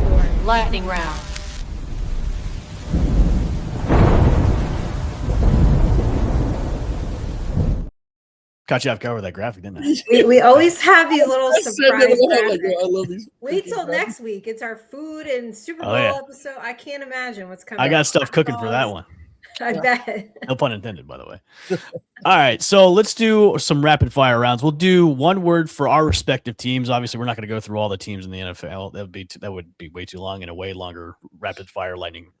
Speaker 5: Lightning round.
Speaker 1: Caught you off guard with that graphic, didn't I?
Speaker 4: We always have these little surprise graphics.
Speaker 2: I love these.
Speaker 4: Wait till next week. It's our food and Super Bowl episode. I can't imagine what's coming.
Speaker 1: I got
Speaker 4: up.
Speaker 1: stuff cooking for that one.
Speaker 4: I bet.
Speaker 1: No pun intended, by the way. All right, so let's do some rapid fire rounds. We'll do one word for our respective teams. Obviously, we're not going to go through all the teams in the NFL. That would be way too long and a way longer rapid fire lightning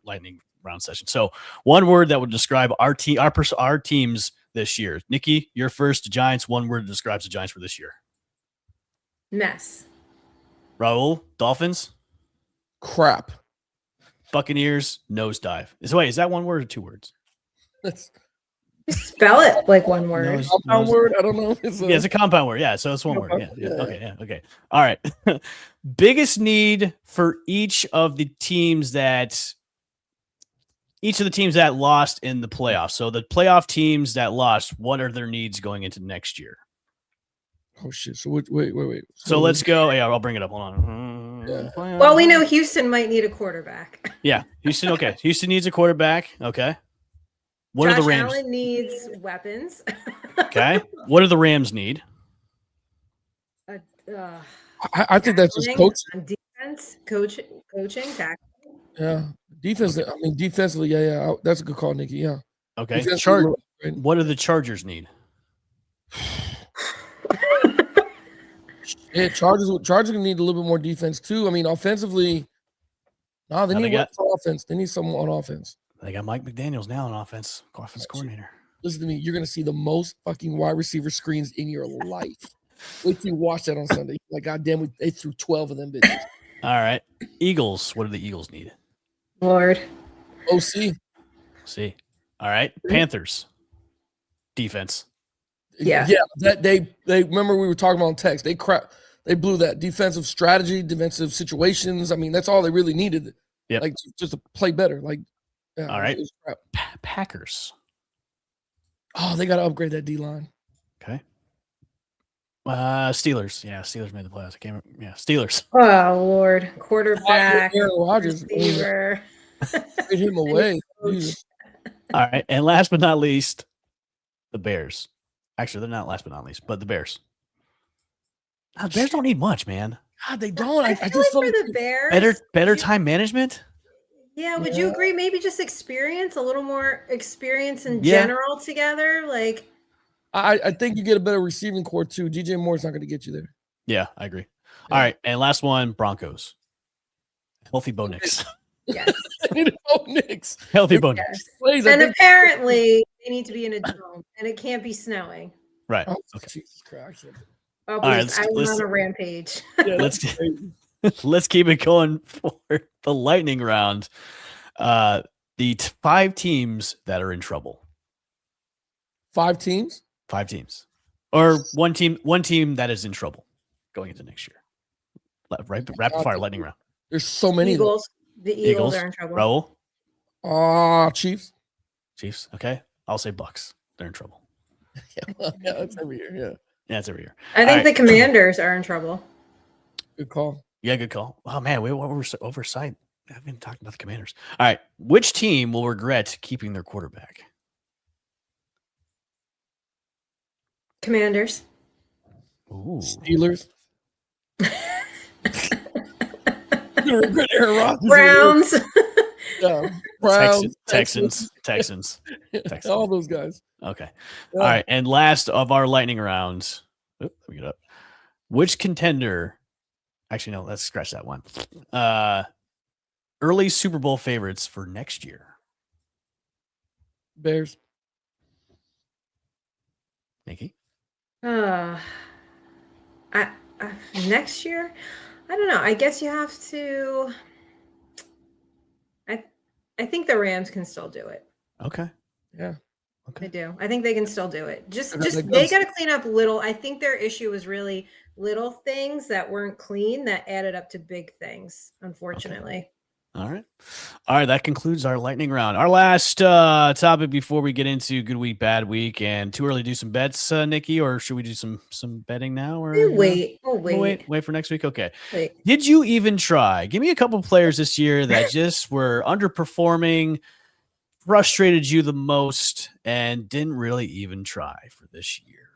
Speaker 1: round session. So, one word that would describe our teams this year. Nikki, you're first. Giants. One word that describes the Giants for this year.
Speaker 4: Mess.
Speaker 1: Raul, Dolphins.
Speaker 2: Crap.
Speaker 1: Buccaneers, nosedive. Is that one word or two words?
Speaker 2: That's
Speaker 4: Spell it like one word.
Speaker 1: Nose-
Speaker 2: compound
Speaker 1: nose-
Speaker 2: word. I don't know.
Speaker 1: Yeah, it's a compound word. Yeah, so it's one word.
Speaker 2: Compound,
Speaker 1: Yeah.
Speaker 2: yeah.
Speaker 1: Okay. Yeah. Okay. All right. Biggest need for each of the teams that each of the teams that lost in the playoffs. So the playoff teams that lost, what are their needs going into next year?
Speaker 2: Oh shit! So wait.
Speaker 1: So let's go. Yeah, I'll bring it up. Hold on.
Speaker 2: Yeah.
Speaker 4: Well, we know Houston might need a quarterback.
Speaker 1: Yeah, Houston. Okay, Houston needs a quarterback. Okay. What
Speaker 4: Josh
Speaker 1: do the Rams?
Speaker 4: Allen needs weapons.
Speaker 1: Okay. What do the Rams need?
Speaker 2: I think that's just
Speaker 4: tackling
Speaker 2: coaching.
Speaker 4: on defense, coaching, tackling.
Speaker 2: Yeah, defense. I mean, defensively, yeah. That's a good call, Nikki. Yeah.
Speaker 1: Okay.
Speaker 2: Defensively, right.
Speaker 1: What do the Chargers need?
Speaker 2: Yeah, Chargers gonna need a little bit more defense too. I mean, offensively, no, they
Speaker 1: Now they
Speaker 2: need
Speaker 1: got-
Speaker 2: offense. They need someone on offense.
Speaker 1: They got Mike McDaniels now on offense coordinator.
Speaker 2: Listen to me. You're gonna see the most fucking wide receiver screens in your life. Wait till you watch that on Sunday. Like, goddamn, they threw 12 of them bitches.
Speaker 1: All right. Eagles. What do the Eagles need?
Speaker 4: Lord.
Speaker 2: OC.
Speaker 1: See. All right. Panthers. Defense.
Speaker 4: Yeah.
Speaker 2: That they remember we were talking about on text. They blew that defensive strategy, defensive situations. I mean, that's all they really needed.
Speaker 1: Yep.
Speaker 2: Like just to play better. Like, yeah,
Speaker 1: All right.
Speaker 2: it was crap.
Speaker 1: Packers.
Speaker 2: Oh, they got to upgrade that D line.
Speaker 1: Okay. Steelers. Yeah, Steelers made the playoffs. I can't remember. Yeah, Steelers.
Speaker 4: Oh Lord. Quarterback.
Speaker 2: Aaron Rodgers.
Speaker 4: Receiver.
Speaker 2: Trade him away. Jesus.
Speaker 1: All right. And last but not least, the Bears. Actually, they're not last but not least, but the Bears. The Bears don't need much, man.
Speaker 2: God, they don't.
Speaker 4: I
Speaker 2: I
Speaker 4: feel
Speaker 2: just
Speaker 4: like
Speaker 2: feel
Speaker 4: for
Speaker 2: like
Speaker 4: the Bears.
Speaker 1: Better time management.
Speaker 4: Yeah, would you agree? Maybe just experience, a little more experience in
Speaker 1: Yeah.
Speaker 4: general together. Like,
Speaker 2: I think you get a better receiving core too. DJ Moore's not going to get you there.
Speaker 1: Yeah, I agree.
Speaker 2: Yeah.
Speaker 1: All right. And last one, Broncos. Healthy Bo Nix.
Speaker 4: yes.
Speaker 2: Oh, Knicks.
Speaker 1: Healthy Bo Nix.
Speaker 4: yes.
Speaker 2: Plays, I
Speaker 4: And
Speaker 2: think-
Speaker 4: apparently, they need to be in a dome, and it can't be snowing.
Speaker 1: Right.
Speaker 2: Oh,
Speaker 1: Okay.
Speaker 2: Jesus Christ.
Speaker 4: Oh,
Speaker 1: right,
Speaker 4: please, I went on a rampage.
Speaker 2: Yeah,
Speaker 1: Let's
Speaker 2: that's
Speaker 1: get-
Speaker 2: crazy.
Speaker 1: Let's keep it going for the lightning round. The 5 teams that are in trouble.
Speaker 2: 5 teams.
Speaker 1: 5 teams. Or one team that is in trouble going into next year. Rapid fire lightning round.
Speaker 2: There's so many.
Speaker 4: Eagles. The Eagles are in trouble.
Speaker 1: Raul,
Speaker 2: Chiefs.
Speaker 1: Chiefs. Okay. I'll say Bucks. They're in trouble.
Speaker 2: Yeah, that's every year. Yeah,
Speaker 1: Yeah, it's every year.
Speaker 4: I think
Speaker 1: All right.
Speaker 4: the Commanders are in trouble.
Speaker 2: good call.
Speaker 1: Yeah, good call. Oh man, we were oversight. I've been talking about the Commanders. All right, which team will regret keeping their quarterback?
Speaker 4: Commanders.
Speaker 1: Ooh,
Speaker 2: Steelers. You're gonna regret Aaron Rodgers.
Speaker 4: Browns.
Speaker 2: Yeah. Browns.
Speaker 1: Texans.
Speaker 2: All those guys.
Speaker 1: Okay.
Speaker 2: Yeah.
Speaker 1: All right, and last of our lightning rounds. Let me get up. Which contender? Actually, no. Let's scratch that one. Early Super Bowl favorites for next year.
Speaker 2: Bears.
Speaker 1: Nikki.
Speaker 4: Next year, I don't know. I guess you have to. I think the Rams can still do it.
Speaker 1: Okay.
Speaker 2: Yeah.
Speaker 4: I do. I think they can still do it. Just
Speaker 2: And that
Speaker 4: they
Speaker 2: goes-
Speaker 4: got to clean up little. I think their issue was really little things that weren't clean that added up to big things, unfortunately.
Speaker 1: All right. All right. That concludes our lightning round. Our last topic before we get into good week, bad week, and too early to do some bets, Nikki, or should we do some betting now? Or
Speaker 4: Wait. Oh,
Speaker 1: We'll
Speaker 4: wait.
Speaker 1: wait for next week. Okay.
Speaker 4: Wait.
Speaker 1: Did you even try? Give me a couple players this year that just were underperforming, frustrated you the most, and didn't really even try for this year.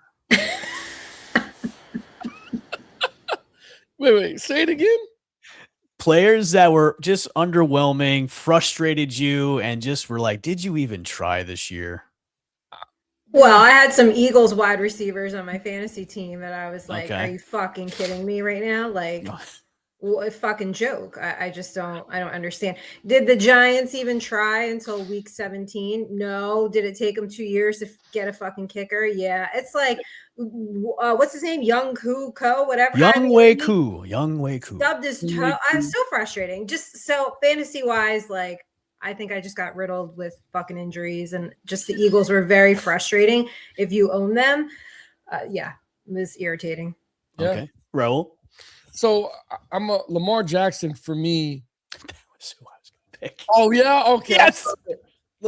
Speaker 2: Wait. Say it again.
Speaker 1: Players that were just underwhelming, frustrated you, and just were like, did you even try this year?
Speaker 4: Well, I had some Eagles wide receivers on my fantasy team that I was like,
Speaker 1: Okay.
Speaker 4: "Are you fucking kidding me right now?" Like, what a fucking joke. I just don't understand. Did the Giants even try until week 17? No. Did it take them 2 years to get a fucking kicker? Yeah. It's like, what's his name? Young Koo Ko, whatever.
Speaker 1: Young Wei Koo.
Speaker 4: Stubbed his toe. I'm so frustrating. Just so fantasy wise, like, I think I just got riddled with fucking injuries, and just the Eagles were very frustrating. If you own them, yeah, it was irritating.
Speaker 2: Yeah.
Speaker 1: Okay. Raul.
Speaker 2: So I'm a Lamar Jackson for me.
Speaker 1: That was who I was going to pick.
Speaker 2: Oh yeah. Okay.
Speaker 1: Yes.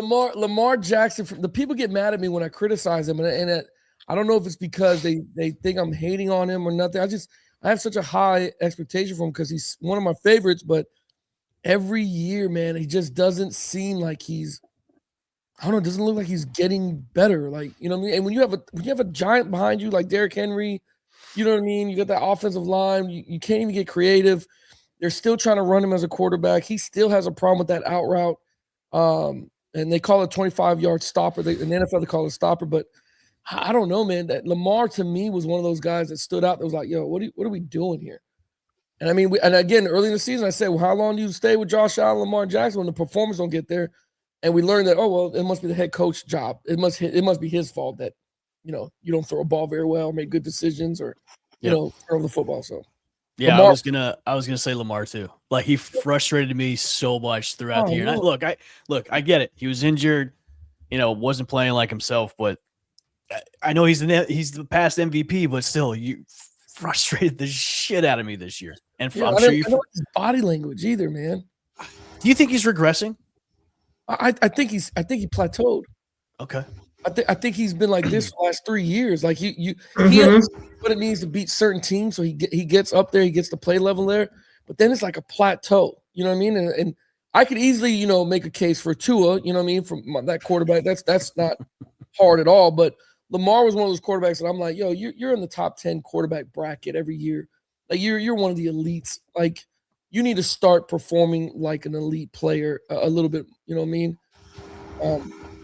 Speaker 2: Lamar Jackson. The people get mad at me when I criticize him, and I don't know if it's because they think I'm hating on him or nothing. I have such a high expectation for him because he's one of my favorites. But every year, man, he just doesn't seem like he's. I don't know. It doesn't look like he's getting better. Like, you know what I mean? And when you have a giant behind you like Derrick Henry, you know what I mean? You got that offensive line. You can't even get creative. They're still trying to run him as a quarterback. He still has a problem with that out route. And they call it 25-yard stopper. In the NFL, they call it a stopper. But I don't know, man. That Lamar, to me, was one of those guys that stood out that was like, yo, what are we doing here? And I mean, and again, early in the season, I said, well, how long do you stay with Josh Allen, Lamar Jackson when the performance don't get there? And we learned that, oh, well, it must be the head coach job. It must be his fault that, you know, you don't throw a ball very well, make good decisions, or, you know, throw the football. So,
Speaker 1: yeah,
Speaker 2: Lamar,
Speaker 1: I was gonna say Lamar too. Like, he frustrated me so much throughout the year. And I get it. He was injured, you know, wasn't playing like himself, but I know he's the past MVP, but still, you frustrated the shit out of me this year. And
Speaker 2: I don't like his body language either, man.
Speaker 1: Do you think he's regressing?
Speaker 2: I think he plateaued.
Speaker 1: Okay.
Speaker 2: I think he's been like this for the last 3 years. Like he has what it means to beat certain teams, so he gets up there, he gets the play level there. But then it's like a plateau. You know what I mean? And I could easily, you know, make a case for Tua. You know what I mean? From that quarterback, that's not hard at all. But Lamar was one of those quarterbacks that I'm like, yo, you're in the top 10 quarterback bracket every year. Like you're one of the elites. Like, you need to start performing like an elite player a little bit. You know what I mean? I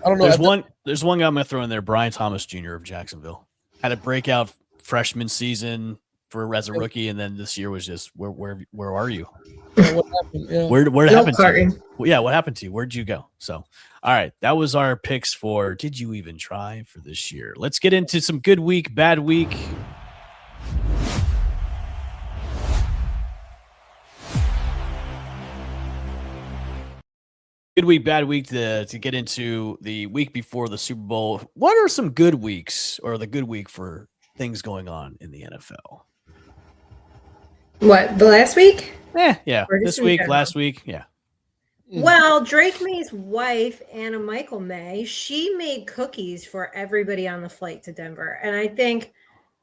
Speaker 2: don't know.
Speaker 1: There's one guy I'm going to throw in there, Brian Thomas Jr. of Jacksonville. Had a breakout freshman season as a rookie, and then this year was just where are you?
Speaker 2: Yeah, what happened? Yeah.
Speaker 1: Where happened to you? Well, yeah, what happened to you? Where'd you go? So, all right, that was our picks for Did You Even Try for this year. Let's get into some good week, bad week. Good week, bad week to get into the week before the Super Bowl. What are some good weeks or the good week for things going on in the NFL?
Speaker 4: What, the last week?
Speaker 1: Yeah. This week, last week, yeah.
Speaker 4: Well, Drake May's wife, Anna Michael May, she made cookies for everybody on the flight to Denver. And I think,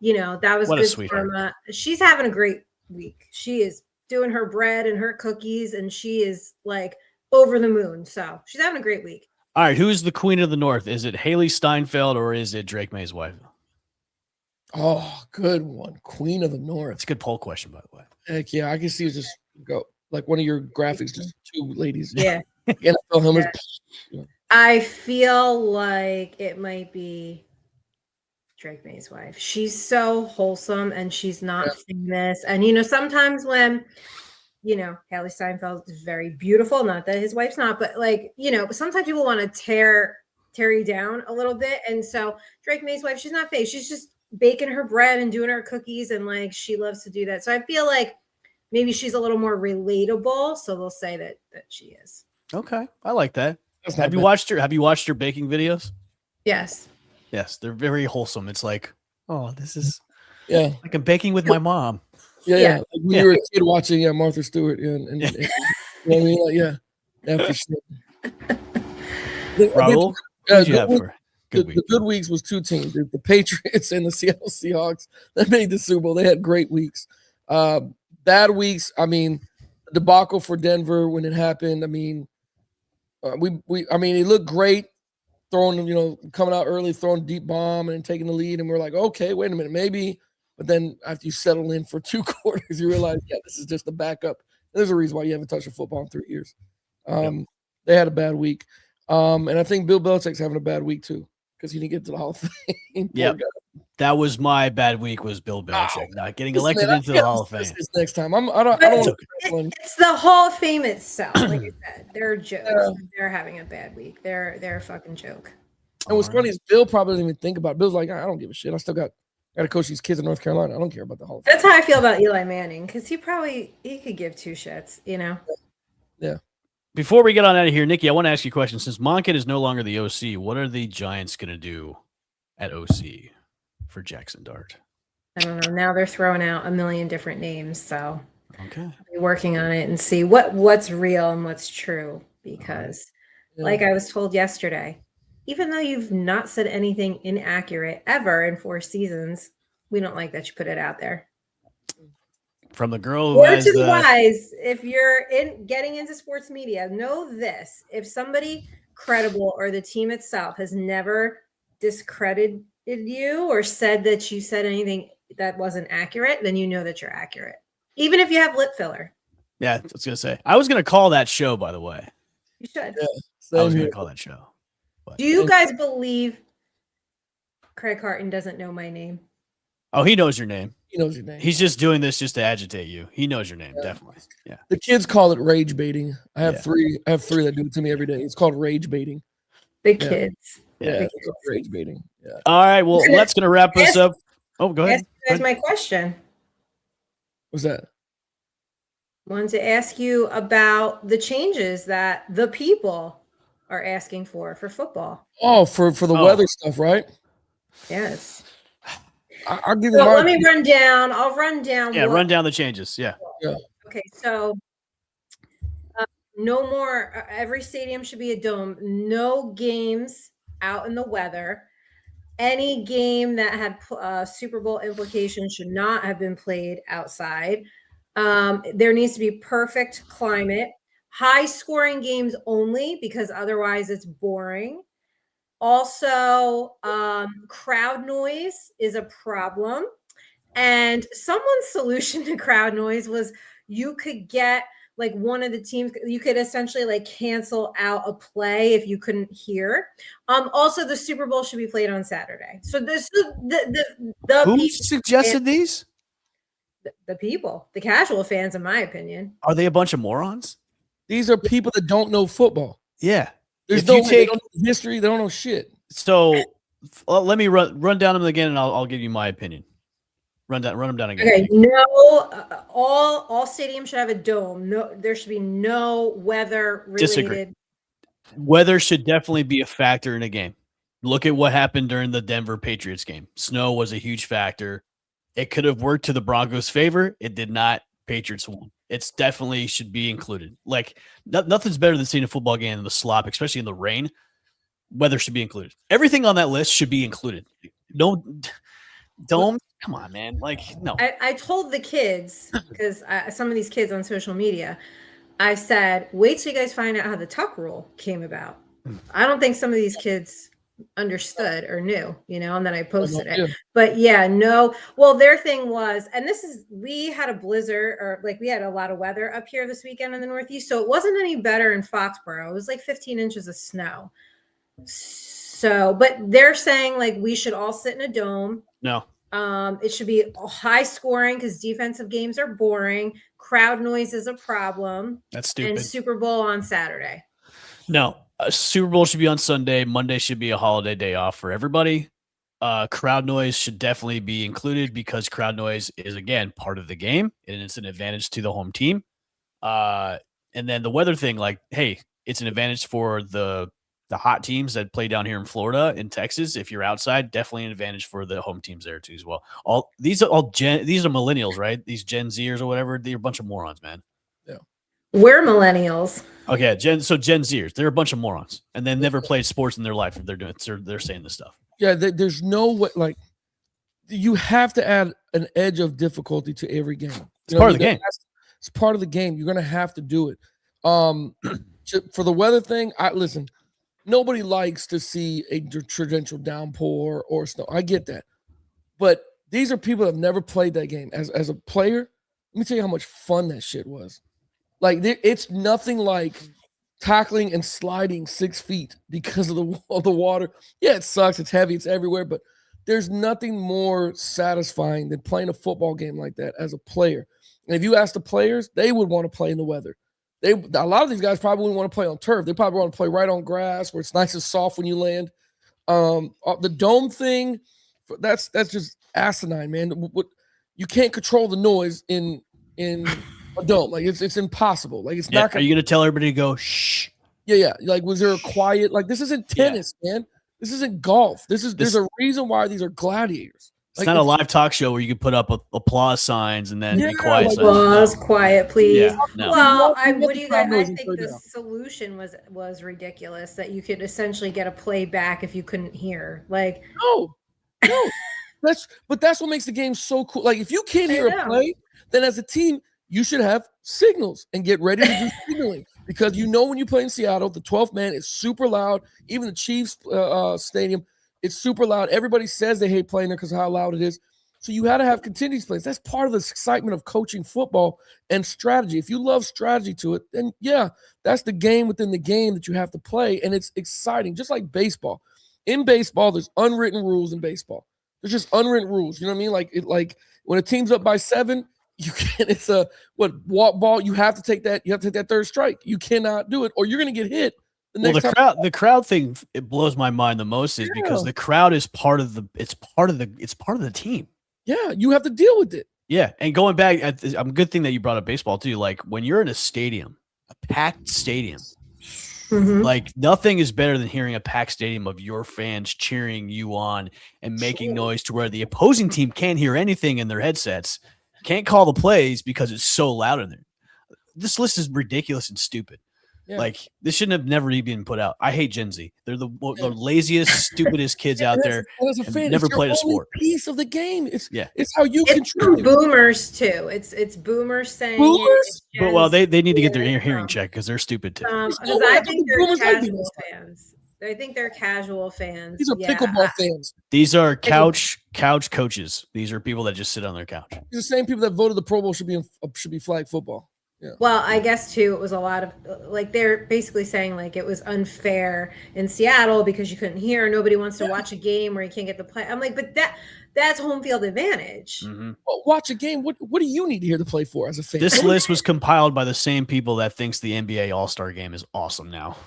Speaker 4: you know, that was good karma. She's having a great week. She is doing her bread and her cookies, and she is like over the moon. So she's having a great week.
Speaker 1: All right. Who's the queen of the North? Is it Haley Steinfeld or is it Drake May's wife?
Speaker 2: Oh, good one. Queen of the North.
Speaker 1: It's a good poll question, by the way.
Speaker 2: Heck yeah. I can see it just go like one of your graphics, just two ladies.
Speaker 4: Yeah.
Speaker 2: NFL helmets.
Speaker 4: Yeah. I feel like it might be Drake May's wife. She's so wholesome and she's not famous. And, you know, sometimes when, you know, Haley Steinfeld is very beautiful. Not that his wife's not, but like, you know, sometimes people want to tear you down a little bit. And so Drake May's wife, she's not famous. She's just baking her bread and doing her cookies. And like, she loves to do that. So I feel like maybe she's a little more relatable. So they'll say that she is.
Speaker 1: Okay. I like that. Have you watched her baking videos?
Speaker 4: Yes.
Speaker 1: Yes. They're very wholesome. It's like, oh, this is like I'm baking with my mom.
Speaker 2: Yeah. Like when you were a kid watching Martha Stewart, and you know what I mean? Like, for sure.
Speaker 1: Raul,
Speaker 2: the good weeks was two teams, the Patriots and the Seattle Seahawks that made the Super Bowl. They had great weeks. Bad weeks, I mean, debacle for Denver when it happened. I mean, he looked great throwing, you know, coming out early, throwing a deep bomb and taking the lead, and we're like, okay, wait a minute, maybe. But then after you settle in for 2 quarters, you realize, this is just a backup. There's a reason why you haven't touched a football in 3 years. They had a bad week. And I think Bill Belichick's having a bad week too because he didn't get to the Hall of Fame.
Speaker 1: Yeah, that was my bad week. Was Bill Belichick not getting elected into the Hall of Fame?
Speaker 2: This next time, I don't.
Speaker 4: It's the Hall of Fame itself. Like I said, they're jokes. They're having a bad week. They're a fucking joke.
Speaker 2: And what's funny is Bill probably didn't even think about it. Bill's like, I don't give a shit. I still got to coach these kids in North Carolina. I don't care about the Hall of Fame.
Speaker 4: That's how I feel about Eli Manning because he could give 2 shits. You know.
Speaker 2: Yeah.
Speaker 1: Before we get on out of here, Nikki, I want to ask you a question. Since Monken is no longer the OC, what are the Giants going to do at OC for Jackson Dart?
Speaker 4: I don't know. Now they're throwing out a million different names, so
Speaker 1: okay,
Speaker 4: I'll be working on it and see what's real and what's true because like I was told yesterday, even though you've not said anything inaccurate ever in 4 seasons, we don't like that you put it out there.
Speaker 1: From the girl who
Speaker 4: Word
Speaker 1: has
Speaker 4: to the
Speaker 1: the
Speaker 4: wise, if you're getting into sports media, know this: if somebody credible or the team itself has never discredited you or said that you said anything that wasn't accurate, then you know that you're accurate, even if you have lip filler.
Speaker 1: Yeah, I was gonna say. I was gonna call that show, by the way.
Speaker 4: You should.
Speaker 1: I was gonna call that show.
Speaker 4: Do you guys believe Craig Carton doesn't know my name?
Speaker 1: Oh, he knows your name.
Speaker 2: He knows your name.
Speaker 1: He's just doing this just to agitate you. He knows your name, definitely. Yeah.
Speaker 2: The kids call it rage baiting. I have 3 that do it to me every day. It's called rage baiting.
Speaker 4: The kids.
Speaker 1: Yeah.
Speaker 2: It's rage baiting. Yeah.
Speaker 1: All right. Well, that's gonna wrap us up. Oh, go ahead.
Speaker 4: That's my question.
Speaker 2: What's that?
Speaker 4: Wanted to ask you about the changes that the people are asking for football.
Speaker 2: Oh, for the weather stuff, right?
Speaker 4: Yes.
Speaker 2: I'll give
Speaker 4: So
Speaker 2: you
Speaker 4: let me run down. I'll run down.
Speaker 1: Yeah, run down the changes. Yeah.
Speaker 4: Okay, so no more. Every stadium should be a dome. No games out in the weather. Any game that had Super Bowl implications should not have been played outside. There needs to be perfect climate. High scoring games only, because otherwise it's boring. Also, crowd noise is a problem. And someone's solution to crowd noise was you could get like one of the teams, you could essentially like cancel out a play if you couldn't hear. Also, the Super Bowl should be played on Saturday. So this is the
Speaker 1: Who suggested these?
Speaker 4: The people, the casual fans, in my opinion.
Speaker 1: Are they a bunch of morons?
Speaker 2: These are people that don't know football.
Speaker 1: Yeah.
Speaker 2: There's
Speaker 1: If
Speaker 2: no
Speaker 1: you
Speaker 2: they
Speaker 1: take-
Speaker 2: don't know history. They don't know shit.
Speaker 1: So let me run down them again, and I'll give you my opinion. Run them down again.
Speaker 4: Okay, no, all stadiums should have a dome. No, there should be no weather related.
Speaker 1: Disagree. Weather should definitely be a factor in a game. Look at what happened during the Denver Patriots game. Snow was a huge factor. It could have worked to the Broncos' favor. It did not. Patriots won. It's definitely should be included. Like nothing's better than seeing a football game in the slop, especially in the rain. Weather should be included. Everything on that list should be included. No dome. Come on, man. Like, no.
Speaker 4: I told the kids, because some of these kids on social media, I said, wait till you guys find out how the tuck rule came about. I don't think some of these kids understood or knew, and then I posted it. But yeah, no. Well, their thing was, and we had a blizzard, or like we had a lot of weather up here this weekend in the Northeast. So it wasn't any better in Foxborough. It was like 15 inches of snow. So, but they're saying like we should all sit in a dome.
Speaker 1: No.
Speaker 4: It should be high scoring because defensive games are boring. Crowd noise is a problem.
Speaker 1: That's stupid.
Speaker 4: And Super Bowl on Saturday.
Speaker 1: No, Super Bowl should be on Sunday. Monday should be a holiday day off for everybody. Crowd noise should definitely be included because crowd noise is, again, part of the game, and it's an advantage to the home team. And then the weather thing, like, hey, it's an advantage for the hot teams that play down here in Florida and Texas. If you're outside, definitely an advantage for the home teams there too as well. These are millennials, right? These Gen Zers or whatever. They're a bunch of morons, man.
Speaker 2: Yeah.
Speaker 4: We're millennials.
Speaker 1: Okay, Gen Zers, they're a bunch of morons, and they never played sports in their life. If they're saying this stuff.
Speaker 2: Yeah, there's no way. Like, you have to add an edge of difficulty to every game.
Speaker 1: It's part of the game.
Speaker 2: It's part of the game. You're gonna have to do it. For the weather thing, listen. Nobody likes to see a torrential downpour or snow. I get that, but these are people that have never played that game. As a player, let me tell you how much fun that shit was. Like, it's nothing like tackling and sliding 6 feet because of the water. Yeah, it sucks. It's heavy. It's everywhere. But there's nothing more satisfying than playing a football game like that as a player. And if you ask the players, they would want to play in the weather. A lot of these guys probably wouldn't want to play on turf. They probably want to play right on grass where it's nice and soft when you land. The dome thing, that's just asinine, man. You can't control the noise in a dome. Like, it's impossible. Like, it's not.
Speaker 1: Are you gonna tell everybody to go shh?
Speaker 2: Yeah. Like, was there a quiet? Like, this isn't tennis, man. This isn't golf. There's a reason why these are gladiators.
Speaker 1: It's not a live talk show where you can put up applause signs and then be quiet.
Speaker 2: like,
Speaker 1: signs.
Speaker 4: Applause, quiet, please.
Speaker 1: Yeah, no.
Speaker 4: Well,
Speaker 2: You want
Speaker 4: what do you
Speaker 2: the crowd
Speaker 4: guys? I
Speaker 2: noise
Speaker 4: think
Speaker 2: and
Speaker 4: the
Speaker 2: turn down.
Speaker 4: solution was ridiculous that you could essentially get a playback if you couldn't hear. Like,
Speaker 2: No. That's what makes the game so cool. Like if you can't
Speaker 4: I
Speaker 2: hear a
Speaker 4: know.
Speaker 2: play, then as a team, you should have signals and get ready to do signaling because when you play in Seattle, the 12th man is super loud. Even the Chiefs stadium, it's super loud. Everybody says they hate playing there because of how loud it is. So you had to have contingency plays. That's part of the excitement of coaching football and strategy. If you love strategy to it, then yeah, that's the game within the game that you have to play, and it's exciting. Just like baseball. In baseball, there's unwritten rules in baseball. There's just unwritten rules. You know what I mean? Like when a team's up by 7, you can't. It's a walk ball. You have to take that. You have to take that third strike. You cannot do it, or you're going to get hit.
Speaker 1: The crowd thing, it blows my mind the most is because the crowd is part of the team.
Speaker 2: Yeah, you have to deal with it.
Speaker 1: Yeah, and going back, good thing that you brought up baseball too. Like when you're in a stadium, a packed stadium, like nothing is better than hearing a packed stadium of your fans cheering you on and making noise to where the opposing team can't hear anything in their headsets, can't call the plays because it's so loud in there. This list is ridiculous and stupid.
Speaker 2: Yeah.
Speaker 1: Like this shouldn't have never even been put out. I hate Gen Z. They're the laziest, stupidest kids out there.
Speaker 2: As a fan,
Speaker 1: never
Speaker 2: it's your
Speaker 1: played a
Speaker 2: only
Speaker 1: sport.
Speaker 2: piece of the game. It's
Speaker 1: Yeah.
Speaker 2: how you
Speaker 4: it's
Speaker 2: contribute.
Speaker 4: boomers too. It's boomers saying
Speaker 2: Boomers?
Speaker 4: it, it's
Speaker 1: But, well, they
Speaker 4: Gen
Speaker 1: need to get
Speaker 4: Z.
Speaker 1: their hearing checked because they're stupid too.
Speaker 4: Because
Speaker 2: no way.
Speaker 4: I
Speaker 2: I
Speaker 4: think
Speaker 2: thought
Speaker 4: they're
Speaker 2: boomers like
Speaker 4: casual
Speaker 2: these.
Speaker 4: fans. I think they're casual fans.
Speaker 2: These are pickleball fans.
Speaker 1: These are couch coaches. These are people that just sit on their couch.
Speaker 2: These are the same people that voted the Pro Bowl should be flag football. Yeah.
Speaker 4: Well, I guess too, it was a lot of like they're basically saying like it was unfair in Seattle because you couldn't hear. Nobody wants to watch a game where you can't get the play. I'm like, but that's home field advantage.
Speaker 1: Mm-hmm.
Speaker 2: Well, watch a game. What do you need to hear to play for as a fan?
Speaker 1: This list was compiled by the same people that thinks the NBA All-Star Game is awesome now.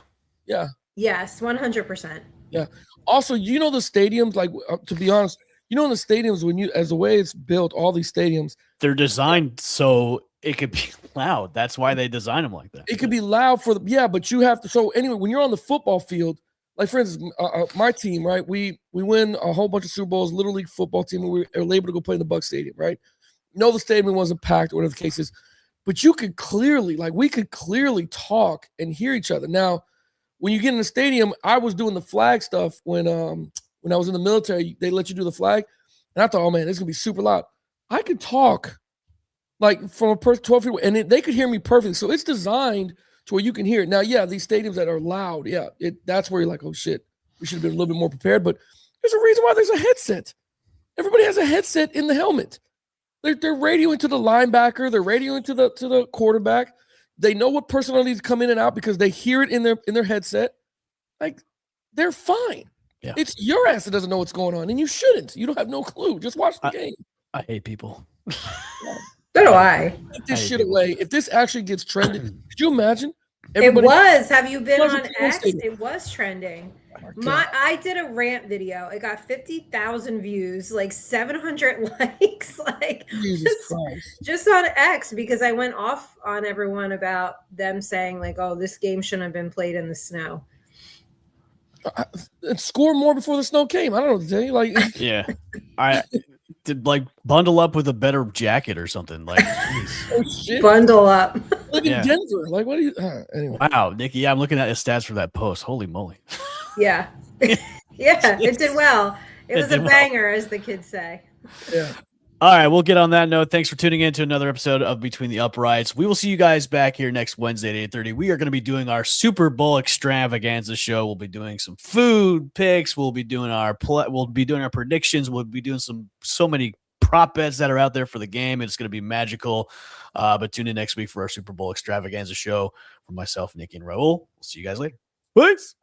Speaker 2: Yeah.
Speaker 4: Yes, 100%.
Speaker 2: Yeah. Also, the stadiums, like to be honest, in the stadiums as the way it's built, all these stadiums,
Speaker 1: they're designed so it could be loud. That's why they design them like that.
Speaker 2: It could be loud but you have to. So anyway, when you're on the football field, like for instance, my team, right? We win a whole bunch of Super Bowls, Little League football team, and we are able to go play in the Buck Stadium, right? The stadium wasn't packed or whatever the case is, but we could clearly talk and hear each other. Now, when you get in the stadium, I was doing the flag stuff when I was in the military. They let you do the flag, and I thought, oh man, this is gonna be super loud. I could talk like from a person 12 feet away, and they could hear me perfectly. So it's designed to where you can hear it. Now, yeah, these stadiums that are loud, that's where you're like, oh shit, we should have been a little bit more prepared. But there's a reason why there's a headset. Everybody has a headset in the helmet. They're radioing to the linebacker. They're radioing to the quarterback. They know what personnel needs to come in and out because they hear it in their headset. Like they're fine.
Speaker 1: Yeah.
Speaker 2: It's your ass that doesn't know what's going on, and you shouldn't. You don't have no clue. Just watch the game.
Speaker 1: I hate people.
Speaker 4: So do I.
Speaker 2: Get this shit away. If this actually gets trending, could you imagine?
Speaker 4: It was. Have you been
Speaker 2: Wasn't
Speaker 4: on X?
Speaker 2: posted.
Speaker 4: It was trending.
Speaker 2: God.
Speaker 4: I did a rant video. It got 50,000 views, like 700 likes, like
Speaker 2: Jesus Christ.
Speaker 4: just on X because I went off on everyone about them saying like, "Oh, this game shouldn't have been played in the snow."
Speaker 2: Score more before the snow came. I don't know what to tell you. Like,
Speaker 1: Yeah. I did like bundle up with a better jacket or something. Like,
Speaker 2: oh shit.
Speaker 4: Bundle up.
Speaker 2: Live in
Speaker 1: Yeah.
Speaker 2: Denver. Like, what do you? Anyway.
Speaker 1: wow, Nikki. Yeah, I'm looking at the stats for that post. Holy moly.
Speaker 4: Yeah, yeah, it did well. It was a
Speaker 1: did well.
Speaker 4: banger, as the kids say.
Speaker 2: Yeah.
Speaker 1: All right, we'll get on that note. Thanks for tuning in to another episode of Between the Uprights. We will see you guys back here next Wednesday at 8:30. We are going to be doing our Super Bowl extravaganza show. We'll be doing some food picks. We'll be doing our predictions. We'll be doing so many prop bets that are out there for the game. It's going to be magical. But tune in next week for our Super Bowl extravaganza show. For myself, Nikki, and Raul. We'll see you guys later. Peace.